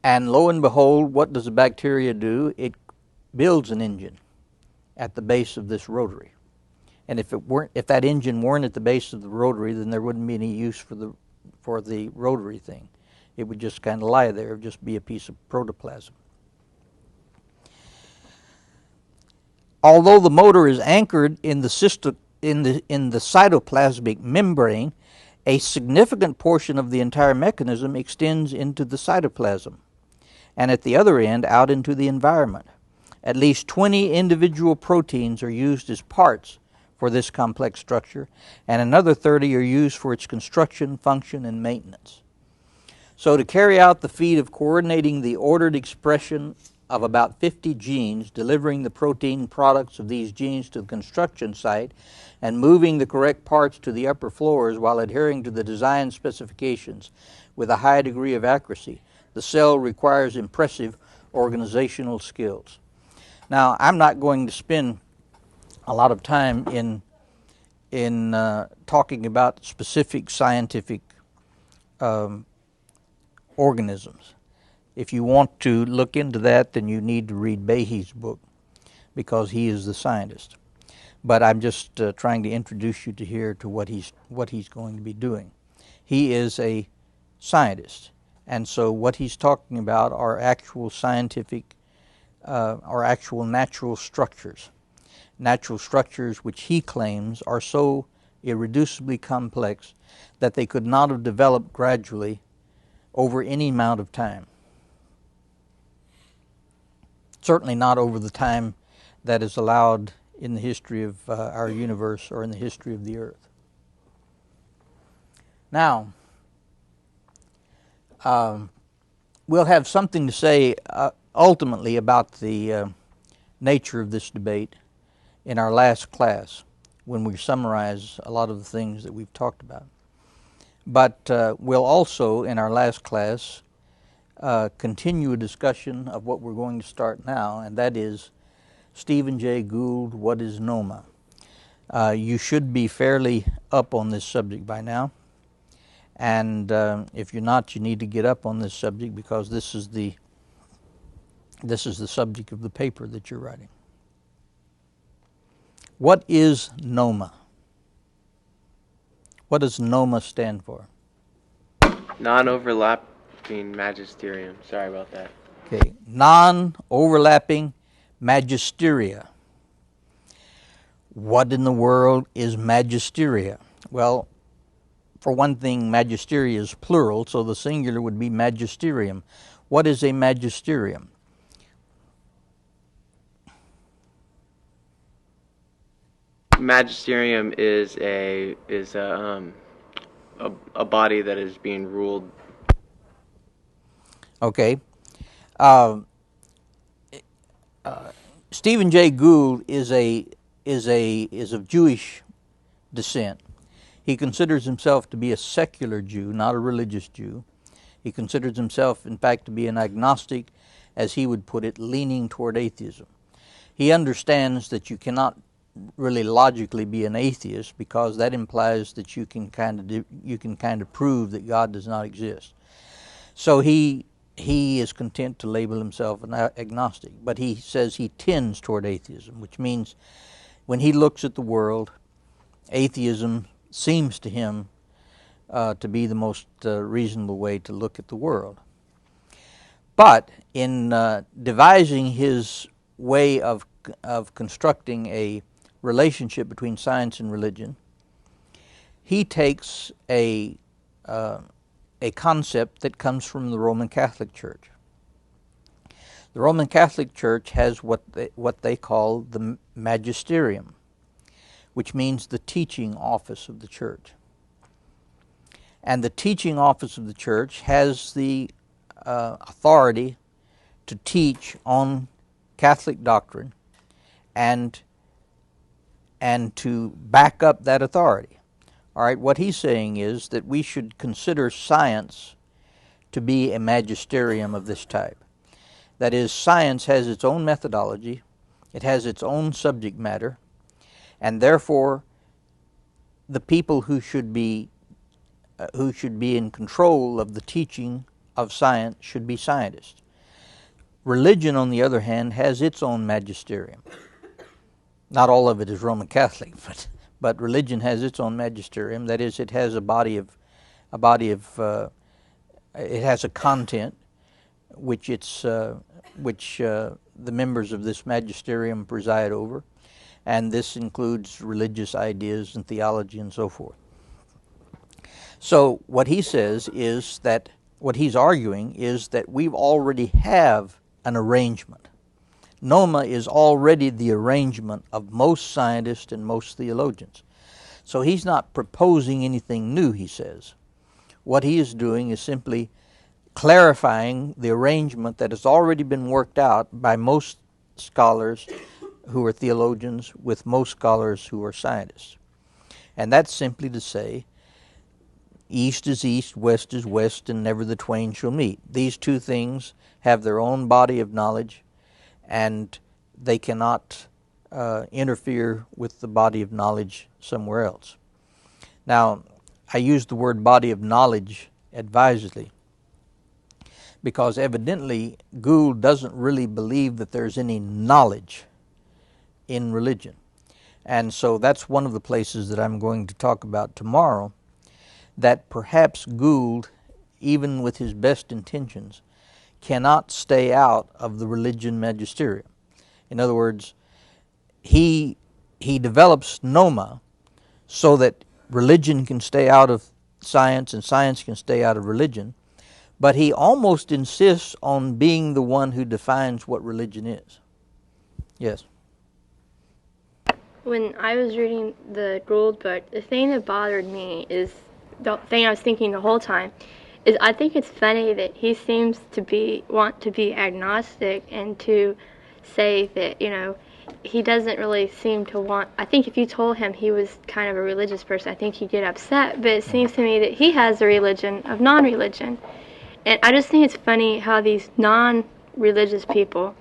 And lo and behold, what does the bacteria do? It builds an engine at the base of this rotary. And if that engine weren't at the base of the rotary, then there wouldn't be any use for the rotary thing. It would just kind of lie there, just be a piece of protoplasm. Although the motor is anchored in the cytoplasmic membrane, a significant portion of the entire mechanism extends into the cytoplasm, and at the other end out into the environment. At least 20 individual proteins are used as parts for this complex structure, and another 30 are used for its construction, function, and maintenance. So to carry out the feat of coordinating the ordered expression of about 50 genes, delivering the protein products of these genes to the construction site, and moving the correct parts to the upper floors while adhering to the design specifications with a high degree of accuracy, the cell requires impressive organizational skills. Now, I'm not going to spend a lot of time in talking about specific scientific organisms. If you want to look into that, then you need to read Behe's book, because he is the scientist. But I'm just trying to introduce you to what he's going to be doing. He is a scientist, and so what he's talking about are actual scientific, are actual natural structures which he claims are so irreducibly complex that they could not have developed gradually over any amount of time. Certainly not over the time that is allowed in the history of our universe or in the history of the earth. Now, we'll have something to say ultimately about the nature of this debate in our last class, when we summarize a lot of the things that we've talked about. But we'll also, in our last class, continue a discussion of what we're going to start now, and that is Stephen Jay Gould, what is NOMA? You should be fairly up on this subject by now, and if you're not, you need to get up on this subject, because this is the subject of the paper that you're writing. What is NOMA? What does NOMA stand for? Non-overlapping magisterium. Sorry about that. Okay, non-overlapping magisteria. What in the world is magisteria? Well, for one thing, magisteria is plural, so the singular would be magisterium. What is a magisterium? Magisterium is a body that is being ruled. Okay. Stephen Jay Gould is of Jewish descent. He considers himself to be a secular Jew, not a religious Jew. He considers himself, in fact, to be an agnostic, as he would put it, leaning toward atheism. He understands that you cannot really logically be an atheist, because that implies that you can kind of prove that God does not exist. So he is content to label himself an agnostic, but he says he tends toward atheism, which means when he looks at the world, atheism seems to him to be the most reasonable way to look at the world. But in devising his way of constructing a relationship between science and religion, he takes a a concept that comes from the Roman Catholic Church. The Roman Catholic Church has what they call the magisterium, which means the teaching office of the church. And the teaching office of the church has the authority to teach on Catholic doctrine and to back up that authority. All right, what he's saying is that we should consider science to be a magisterium of this type. That is, science has its own methodology, it has its own subject matter, and therefore the people who should be in control of the teaching of science should be scientists. Religion, on the other hand, has its own magisterium. Not all of it is Roman Catholic, but religion has its own magisterium. That is, it has it has a content which the members of this magisterium preside over, and this includes religious ideas and theology and so forth. So what he says is that, what he's arguing is that we already have an arrangement. Noma is already the arrangement of most scientists and most theologians. So he's not proposing anything new, he says. What he is doing is simply clarifying the arrangement that has already been worked out by most scholars who are theologians with most scholars who are scientists. And that's simply to say, east is east, west is west, and never the twain shall meet. These two things have their own body of knowledge, and they cannot interfere with the body of knowledge somewhere else. Now, I use the word body of knowledge advisedly, because evidently Gould doesn't really believe that there's any knowledge in religion. And so that's one of the places that I'm going to talk about tomorrow, that perhaps Gould, even with his best intentions, cannot stay out of the religion magisterium. In other words, he develops Noma so that religion can stay out of science and science can stay out of religion, but he almost insists on being the one who defines what religion is. Yes? When I was reading the Gould book, the thing that bothered me is the thing I was thinking the whole time is I think it's funny that he seems to want to be agnostic and to say that, he doesn't really seem to want. I think if you told him he was kind of a religious person, I think he'd get upset. But it seems to me that he has a religion of non-religion. And I just think it's funny how these non-religious people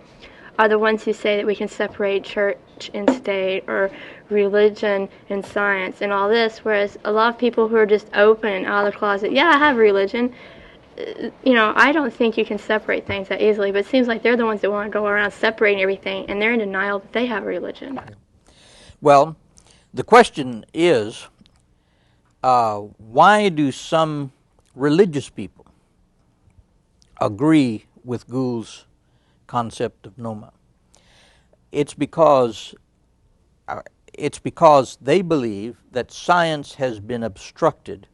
are the ones who say that we can separate church and state or religion and science and all this, whereas a lot of people who are just open and out of the closet, yeah, I have religion, I don't think you can separate things that easily, but it seems like they're the ones that want to go around separating everything, and they're in denial that they have a religion. Well, the question is, why do some religious people agree with Gould's concept of Noma? It's because they believe that science has been obstructed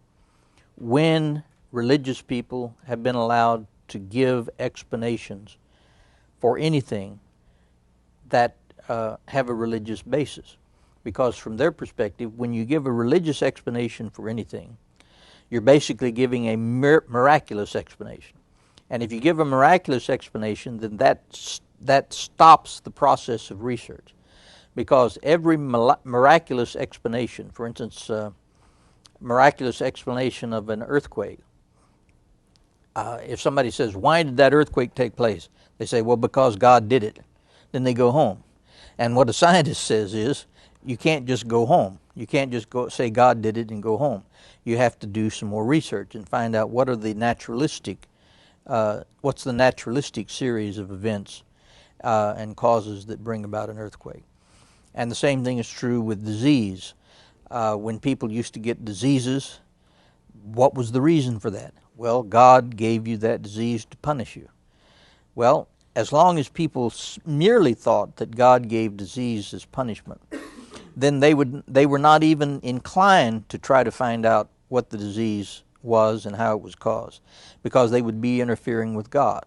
when religious people have been allowed to give explanations for anything that have a religious basis. Because from their perspective, when you give a religious explanation for anything, you're basically giving a miraculous explanation. And if you give a miraculous explanation, then that stops the process of research. Because every miraculous explanation, for instance, miraculous explanation of an earthquake, if somebody says, why did that earthquake take place? They say, well, because God did it. Then they go home. And what a scientist says is, you can't just go home. You can't just go say God did it and go home. You have to do some more research and find out what are the naturalistic, what's the naturalistic series of events and causes that bring about an earthquake. And the same thing is true with disease. When people used to get diseases, what was the reason for that? Well, God gave you that disease to punish you. Well, as long as people merely thought that God gave disease as punishment, then they were not even inclined to try to find out what the disease was and how it was caused, because they would be interfering with God.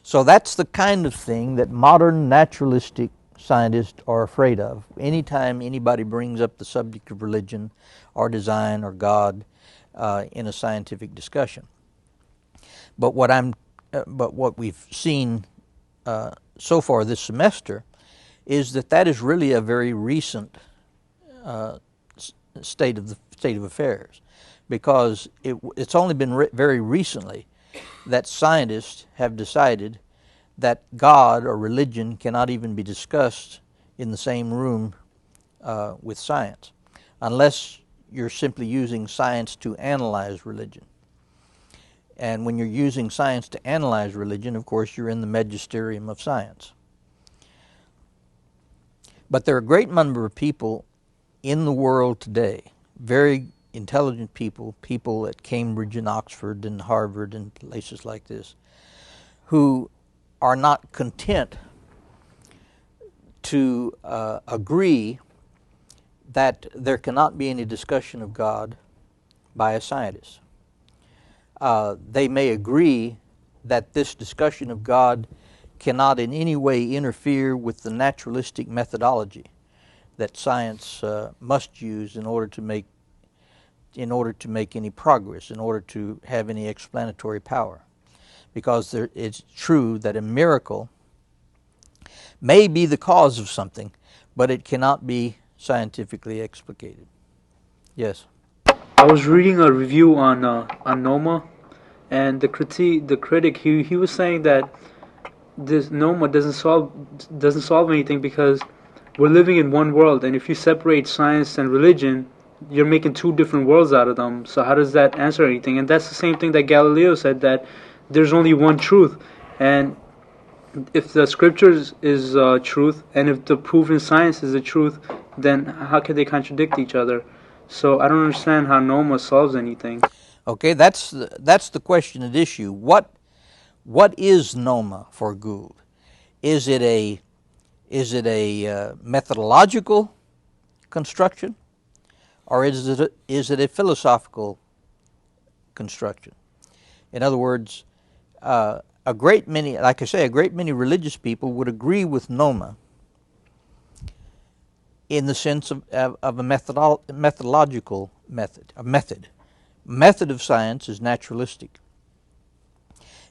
So that's the kind of thing that modern naturalistic scientists are afraid of. Anytime anybody brings up the subject of religion or design or God in a scientific discussion. But what we've seen so far this semester is that is really a very recent state of affairs, because it's only been very recently that scientists have decided that God or religion cannot even be discussed in the same room with science, unless you're simply using science to analyze religion. And when you're using science to analyze religion, of course, you're in the magisterium of science. But there are a great number of people in the world today, very intelligent people, people at Cambridge and Oxford and Harvard and places like this, who are not content to agree that there cannot be any discussion of God by a scientist. They may agree that this discussion of God cannot in any way interfere with the naturalistic methodology that science must use in order to make any progress, in order to have any explanatory power. Because it's true that a miracle may be the cause of something, but it cannot be scientifically explicated. Yes. I was reading a review on Noma, and the critic, he was saying that this Noma doesn't solve anything, because we're living in one world, and if you separate science and religion, you're making two different worlds out of them. So how does that answer anything? And that's the same thing that Galileo said, that there's only one truth, and if the scriptures is truth, and if the proven science is the truth, then how can they contradict each other? So I don't understand how Noma solves anything. Okay, that's the question at issue. What is Noma for Gould? Is it a methodological construction, or is it a philosophical construction? In other words, a great many religious people would agree with Noma in the sense of a methodological method. A method of science is naturalistic,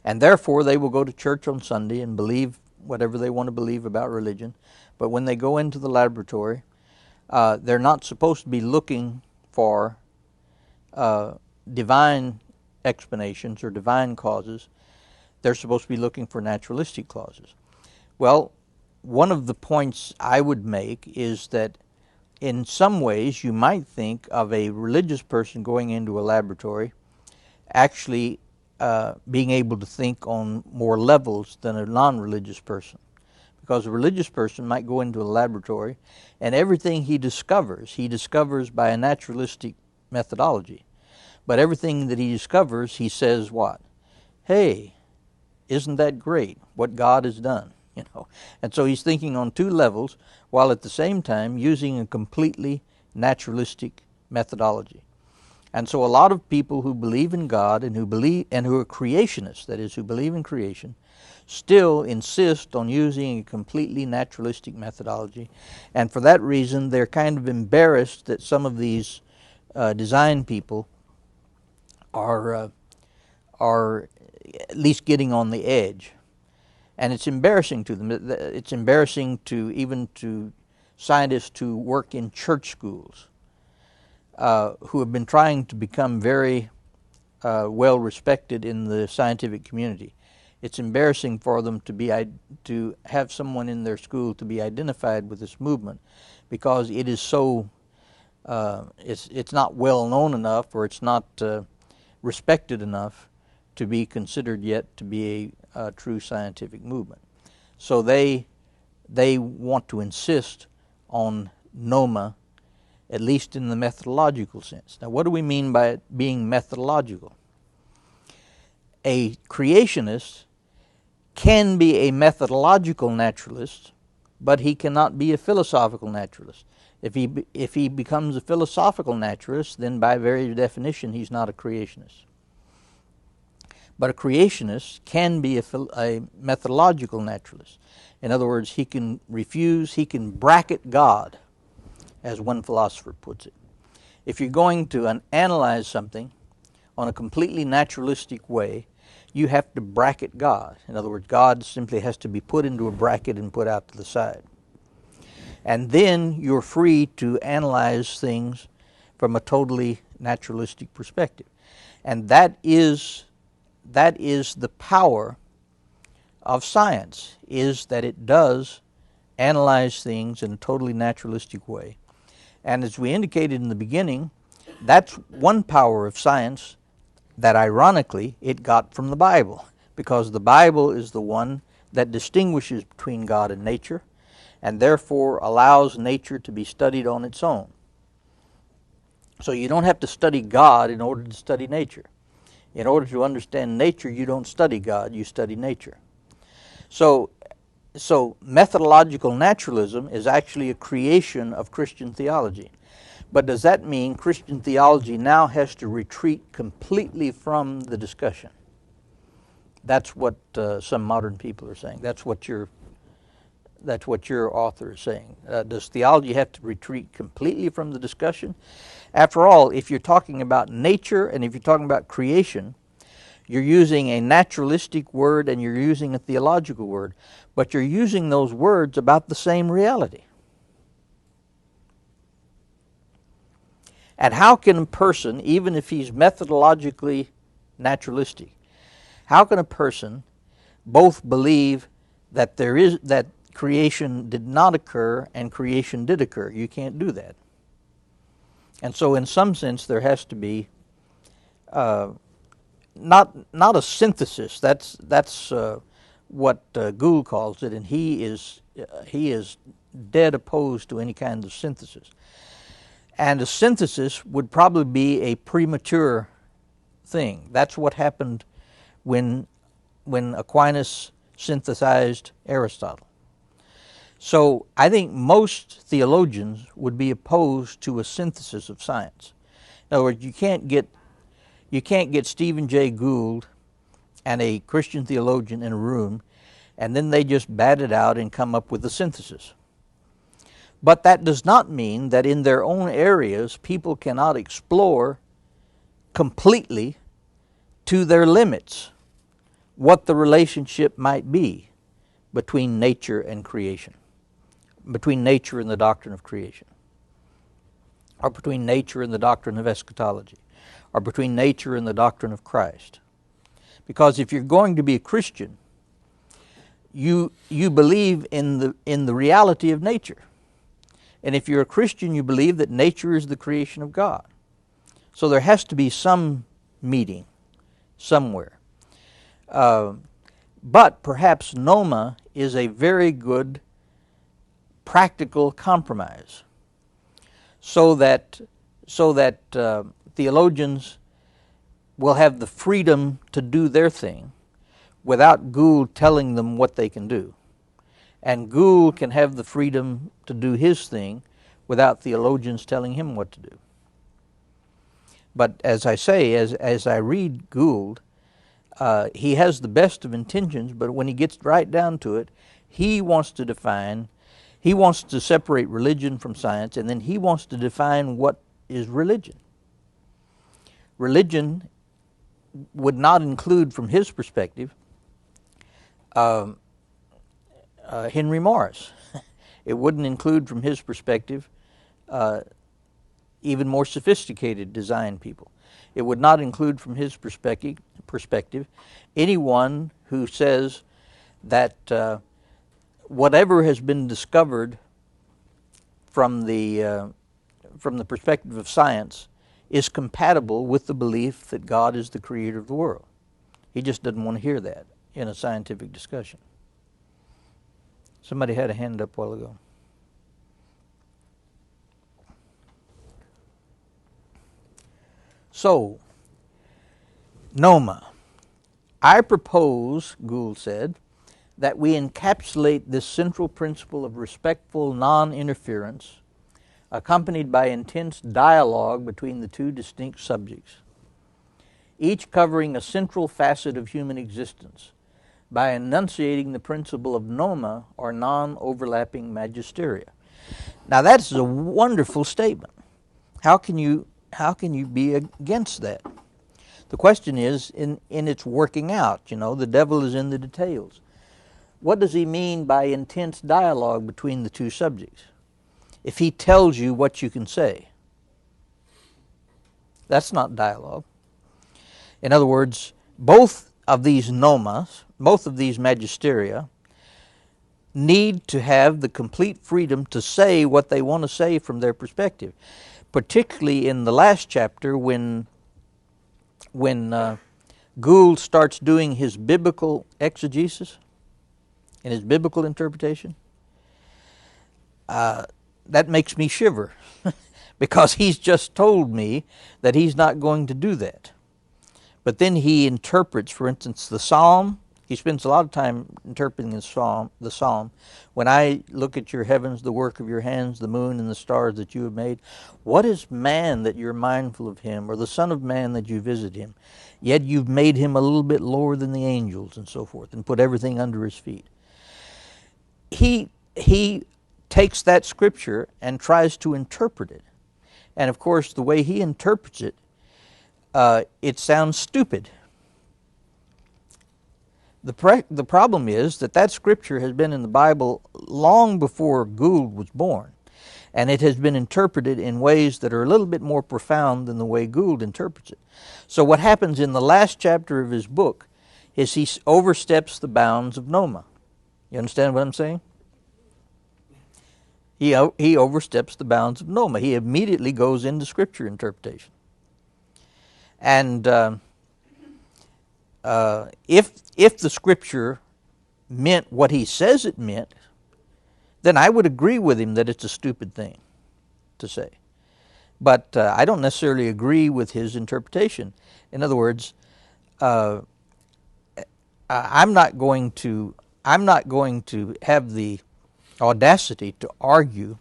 and therefore they will go to church on Sunday and believe whatever they want to believe about religion. But when they go into the laboratory, they're not supposed to be looking for divine explanations or divine causes. They're supposed to be looking for naturalistic causes. Well, one of the points I would make is that in some ways you might think of a religious person going into a laboratory actually being able to think on more levels than a non-religious person. Because a religious person might go into a laboratory and everything he discovers by a naturalistic methodology. But everything that he discovers, he says what? Hey, isn't that great what God has done? And so he's thinking on two levels while at the same time using a completely naturalistic methodology. And so a lot of people who believe in God and who are creationists, that is, who believe in creation, still insist on using a completely naturalistic methodology. And for that reason, they're kind of embarrassed that some of these design people are at least getting on the edge. And it's embarrassing to them. It's embarrassing even to scientists who work in church schools, who have been trying to become very well respected in the scientific community. It's embarrassing for them to have someone in their school to be identified with this movement, because it is so it's not well known enough, or it's not respected enough to be considered yet to be a true scientific movement. So they want to insist on Noma, at least in the methodological sense. Now, what do we mean by it being methodological? A creationist can be a methodological naturalist, but he cannot be a philosophical naturalist. If he becomes a philosophical naturalist, then by very definition he's not a creationist. But a creationist can be a methodological naturalist. In other words, he can bracket God, as one philosopher puts it. If you're going to analyze something on a completely naturalistic way, you have to bracket God. In other words, God simply has to be put into a bracket and put out to the side. And then you're free to analyze things from a totally naturalistic perspective. And that is the power of science, is that it does analyze things in a totally naturalistic way. And as we indicated in the beginning, that's one power of science that ironically it got from the Bible, because the Bible is the one that distinguishes between God and nature, and therefore allows nature to be studied on its own. So you don't have to study God in order to study nature. In order to understand nature, you don't study God, you study nature. So methodological naturalism is actually a creation of Christian theology. But does that mean Christian theology now has to retreat completely from the discussion? That's what some modern people are saying. That's what your author is saying. Does theology have to retreat completely from the discussion? After all, if you're talking about nature and if you're talking about creation, you're using a naturalistic word and you're using a theological word, but you're using those words about the same reality. And how can a person, even if he's methodologically naturalistic, how can a person both believe that that creation did not occur and creation did occur? You can't do that. And so in some sense there has to be not a synthesis. That's what Gould calls it, and he is dead opposed to any kind of synthesis. And a synthesis would probably be a premature thing. That's what happened when Aquinas synthesized Aristotle. So I think most theologians would be opposed to a synthesis of science. In other words, you can't get Stephen Jay Gould and a Christian theologian in a room and then they just bat it out and come up with a synthesis. But that does not mean that in their own areas people cannot explore completely to their limits what the relationship might be between nature and creation, between nature and the doctrine of creation, or between nature and the doctrine of eschatology, or between nature and the doctrine of Christ. Because if you're going to be a Christian, you believe in the reality of nature. And if you're a Christian, you believe that nature is the creation of God. So there has to be some meeting somewhere. But perhaps Noma is a very good practical compromise, so that theologians will have the freedom to do their thing without Gould telling them what they can do. And Gould can have the freedom to do his thing without theologians telling him what to do. But as I say, as I read Gould, he has the best of intentions, but when he gets right down to it, he wants to separate religion from science, and then he wants to define what is religion. Religion would not include, from his perspective, Henry Morris. It wouldn't include, from his perspective, even more sophisticated design people. It would not include, from his perspective, anyone who says that whatever has been discovered from the perspective of science is compatible with the belief that God is the creator of the world. He just doesn't want to hear that in a scientific discussion. Somebody had a hand up a while ago. So, Noma. I propose, Gould said, that we encapsulate this central principle of respectful non-interference accompanied by intense dialogue between the two distinct subjects, each covering a central facet of human existence by enunciating the principle of noma, or non-overlapping magisteria. Now that's a wonderful statement. How can you be against that? The question is in its working out. The devil is in the details. What does he mean by intense dialogue between the two subjects? If he tells you what you can say, that's not dialogue. In other words, both of these nomas, both of these magisteria, need to have the complete freedom to say what they want to say from their perspective. Particularly in the last chapter, when Gould starts doing his biblical exegesis and his biblical interpretation, that makes me shiver because he's just told me that he's not going to do that. But then he interprets, for instance, the Psalm. He spends a lot of time interpreting the Psalm. When I look at your heavens, the work of your hands, the moon and the stars that you have made, what is man that you're mindful of him, or the son of man that you visit him? Yet you've made him a little bit lower than the angels, and so forth, and put everything under his feet. He takes that scripture and tries to interpret it. And of course, the way he interprets it, it sounds stupid. The problem is that scripture has been in the Bible long before Gould was born, and it has been interpreted in ways that are a little bit more profound than the way Gould interprets it. So what happens in the last chapter of his book is he oversteps the bounds of noma. You understand what I'm saying? He oversteps the bounds of noma. He immediately goes into scripture interpretation. And if the scripture meant what he says it meant, then I would agree with him that it's a stupid thing to say. But I don't necessarily agree with his interpretation. In other words, I'm not going to have the audacity to argue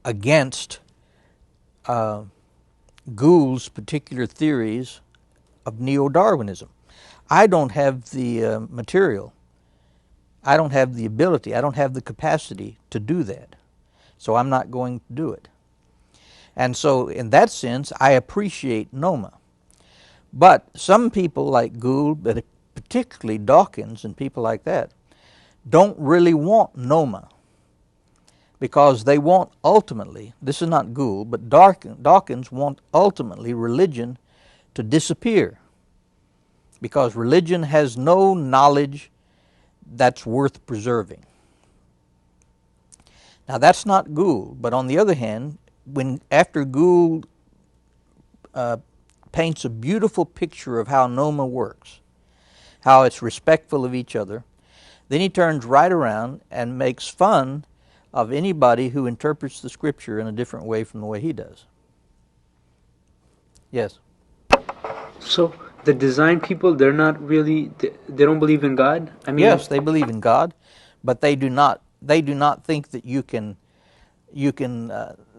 against Gould's particular theories of neo-Darwinism. I don't have the material. I don't have the ability. I don't have the capacity to do that. So I'm not going to do it. And so in that sense, I appreciate noma. But some people like Gould, but particularly Dawkins and people like that, don't really want noma, because they want ultimately, this is not Gould, but Dawkins want ultimately religion to disappear, because religion has no knowledge that's worth preserving. Now that's not Gould, but on the other hand, after Gould paints a beautiful picture of how noma works, how it's respectful of each other, then he turns right around and makes fun of anybody who interprets the scripture in a different way from the way he does. Yes? So the design people, they're not really, they don't believe in God? I mean, yes, they believe in God, but they do not think that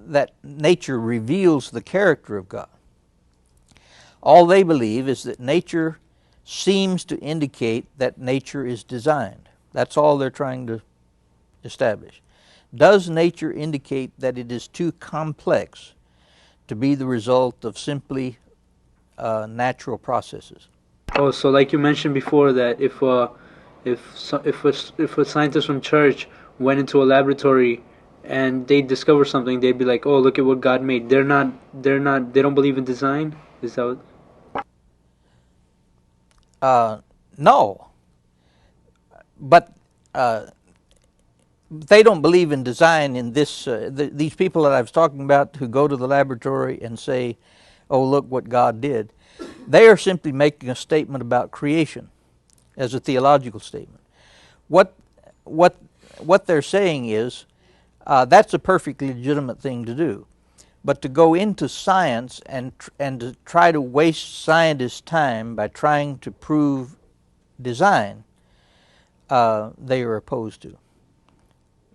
that nature reveals the character of God. All they believe is that nature seems to indicate that nature is designed. That's all they're trying to establish. Does nature indicate that it is too complex to be the result of simply natural processes? oh, so like you mentioned before, that if a scientist from church went into a laboratory and they discover something, they'd be like, "Oh, look at what God made." They don't believe in design. Is that what? No, but they don't believe in design in this. These people that I was talking about who go to the laboratory and say, "Oh, look what God did," they are simply making a statement about creation as a theological statement. What they're saying is that's a perfectly legitimate thing to do, but to go into science and to try to waste scientists' time by trying to prove design, they are opposed to.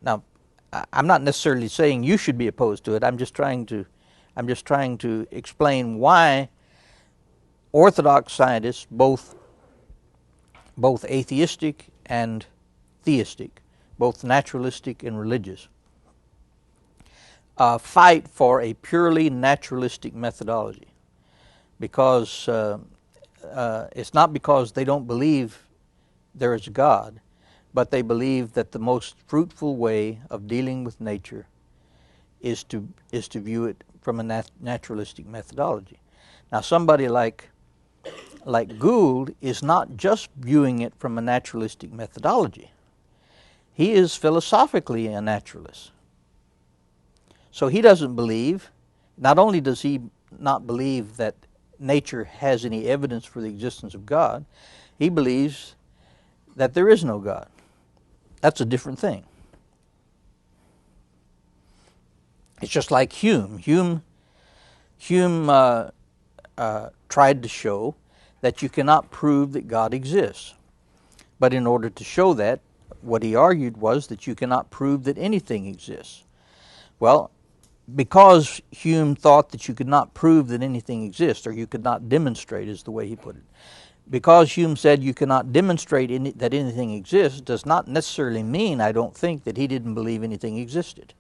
Now, I'm not necessarily saying you should be opposed to it. I'm just trying to explain why Orthodox scientists, both atheistic and theistic, both naturalistic and religious, fight for a purely naturalistic methodology, because it's not because they don't believe there is a God, but they believe that the most fruitful way of dealing with nature is to view it from a naturalistic methodology. Now, somebody like Gould is not just viewing it from a naturalistic methodology. He is philosophically a naturalist. So he doesn't believe, not only does he not believe that nature has any evidence for the existence of God, he believes that there is no God. That's a different thing. It's just like Hume. Hume tried to show that you cannot prove that God exists. But in order to show that, what he argued was that you cannot prove that anything exists. Well, because Hume thought that you could not prove that anything exists, or you could not demonstrate, is the way he put it. Because Hume said you cannot demonstrate that anything exists, does not necessarily mean, I don't think, that he didn't believe anything existed.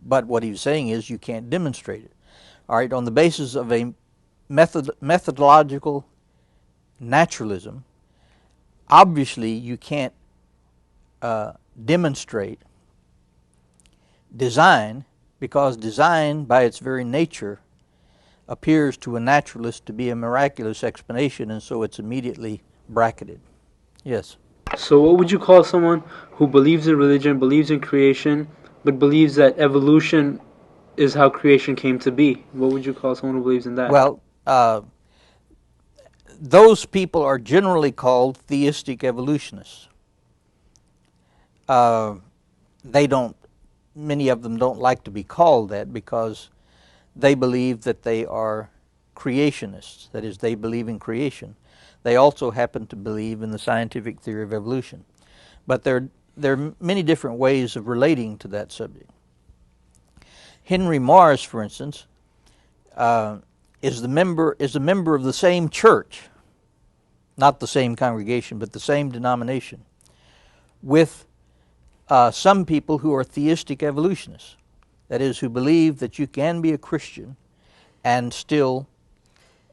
But what he was saying is you can't demonstrate it. All right, on the basis of a methodological naturalism, obviously you can't demonstrate design, because design by its very nature appears to a naturalist to be a miraculous explanation, and so it's immediately bracketed. Yes? So what would you call someone who believes in religion, believes in creation, but believes that evolution is how creation came to be? What would you call someone who believes in that? Well, those people are generally called theistic evolutionists. Many of them don't like to be called that because they believe that they are creationists. That is, they believe in creation. They also happen to believe in the scientific theory of evolution. But there are many different ways of relating to that subject. Henry Morris, for instance, is a member of the same church, not the same congregation, but the same denomination, with some people who are theistic evolutionists. That is, who believe that you can be a Christian and still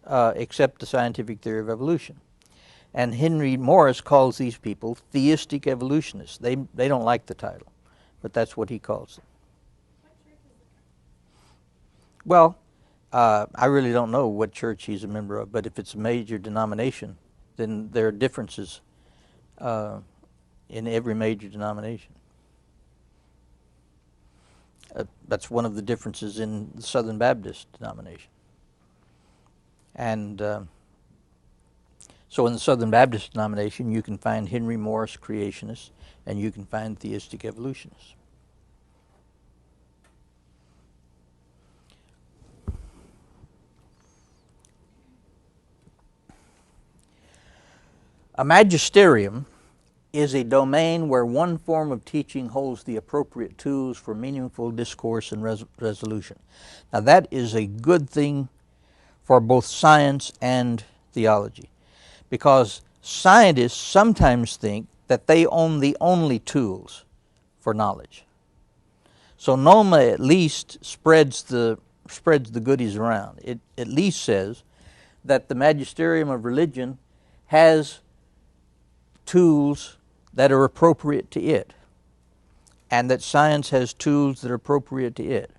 accept the scientific theory of evolution. And Henry Morris calls these people theistic evolutionists. They don't like the title, but that's what he calls them. Well, I really don't know what church he's a member of, but if it's a major denomination, then there are differences in every major denomination. That's one of the differences in the Southern Baptist denomination. And so in the Southern Baptist denomination, you can find Henry Morris creationists, and you can find theistic evolutionists. A magisterium is a domain where one form of teaching holds the appropriate tools for meaningful discourse and resolution. Now that is a good thing for both science and theology, because scientists sometimes think that they own the only tools for knowledge. So Noma at least spreads the goodies around. It at least says that the magisterium of religion has tools that are appropriate to it, and that science has tools that are appropriate to it.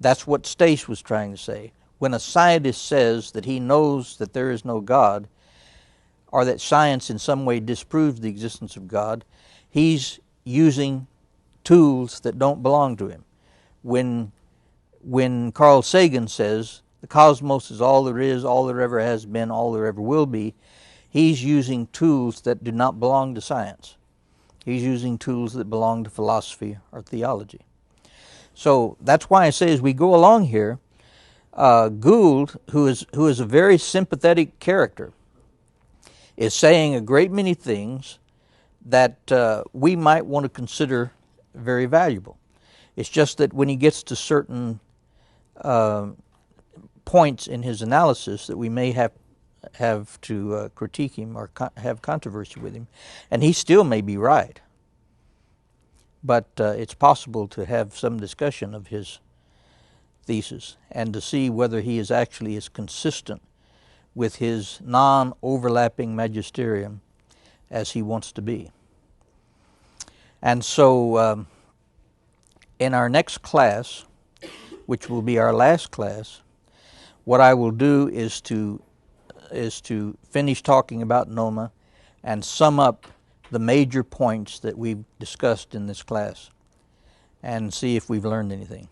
That's what Stace was trying to say. When a scientist says that he knows that there is no God, or that science in some way disproves the existence of God, he's using tools that don't belong to him. When Carl Sagan says the cosmos is all there is, all there ever has been, all there ever will be, he's using tools that do not belong to science. He's using tools that belong to philosophy or theology. So that's why I say as we go along here, Gould, who is a very sympathetic character, is saying a great many things that we might want to consider very valuable. It's just that when he gets to certain points in his analysis that we may have to critique him or have controversy with him, and he still may be right. But it's possible to have some discussion of his thesis and to see whether he is actually as consistent with his non-overlapping magisterium as he wants to be. And so in our next class, which will be our last class, what I will do is to finish talking about Noma and sum up the major points that we've discussed in this class and see if we've learned anything.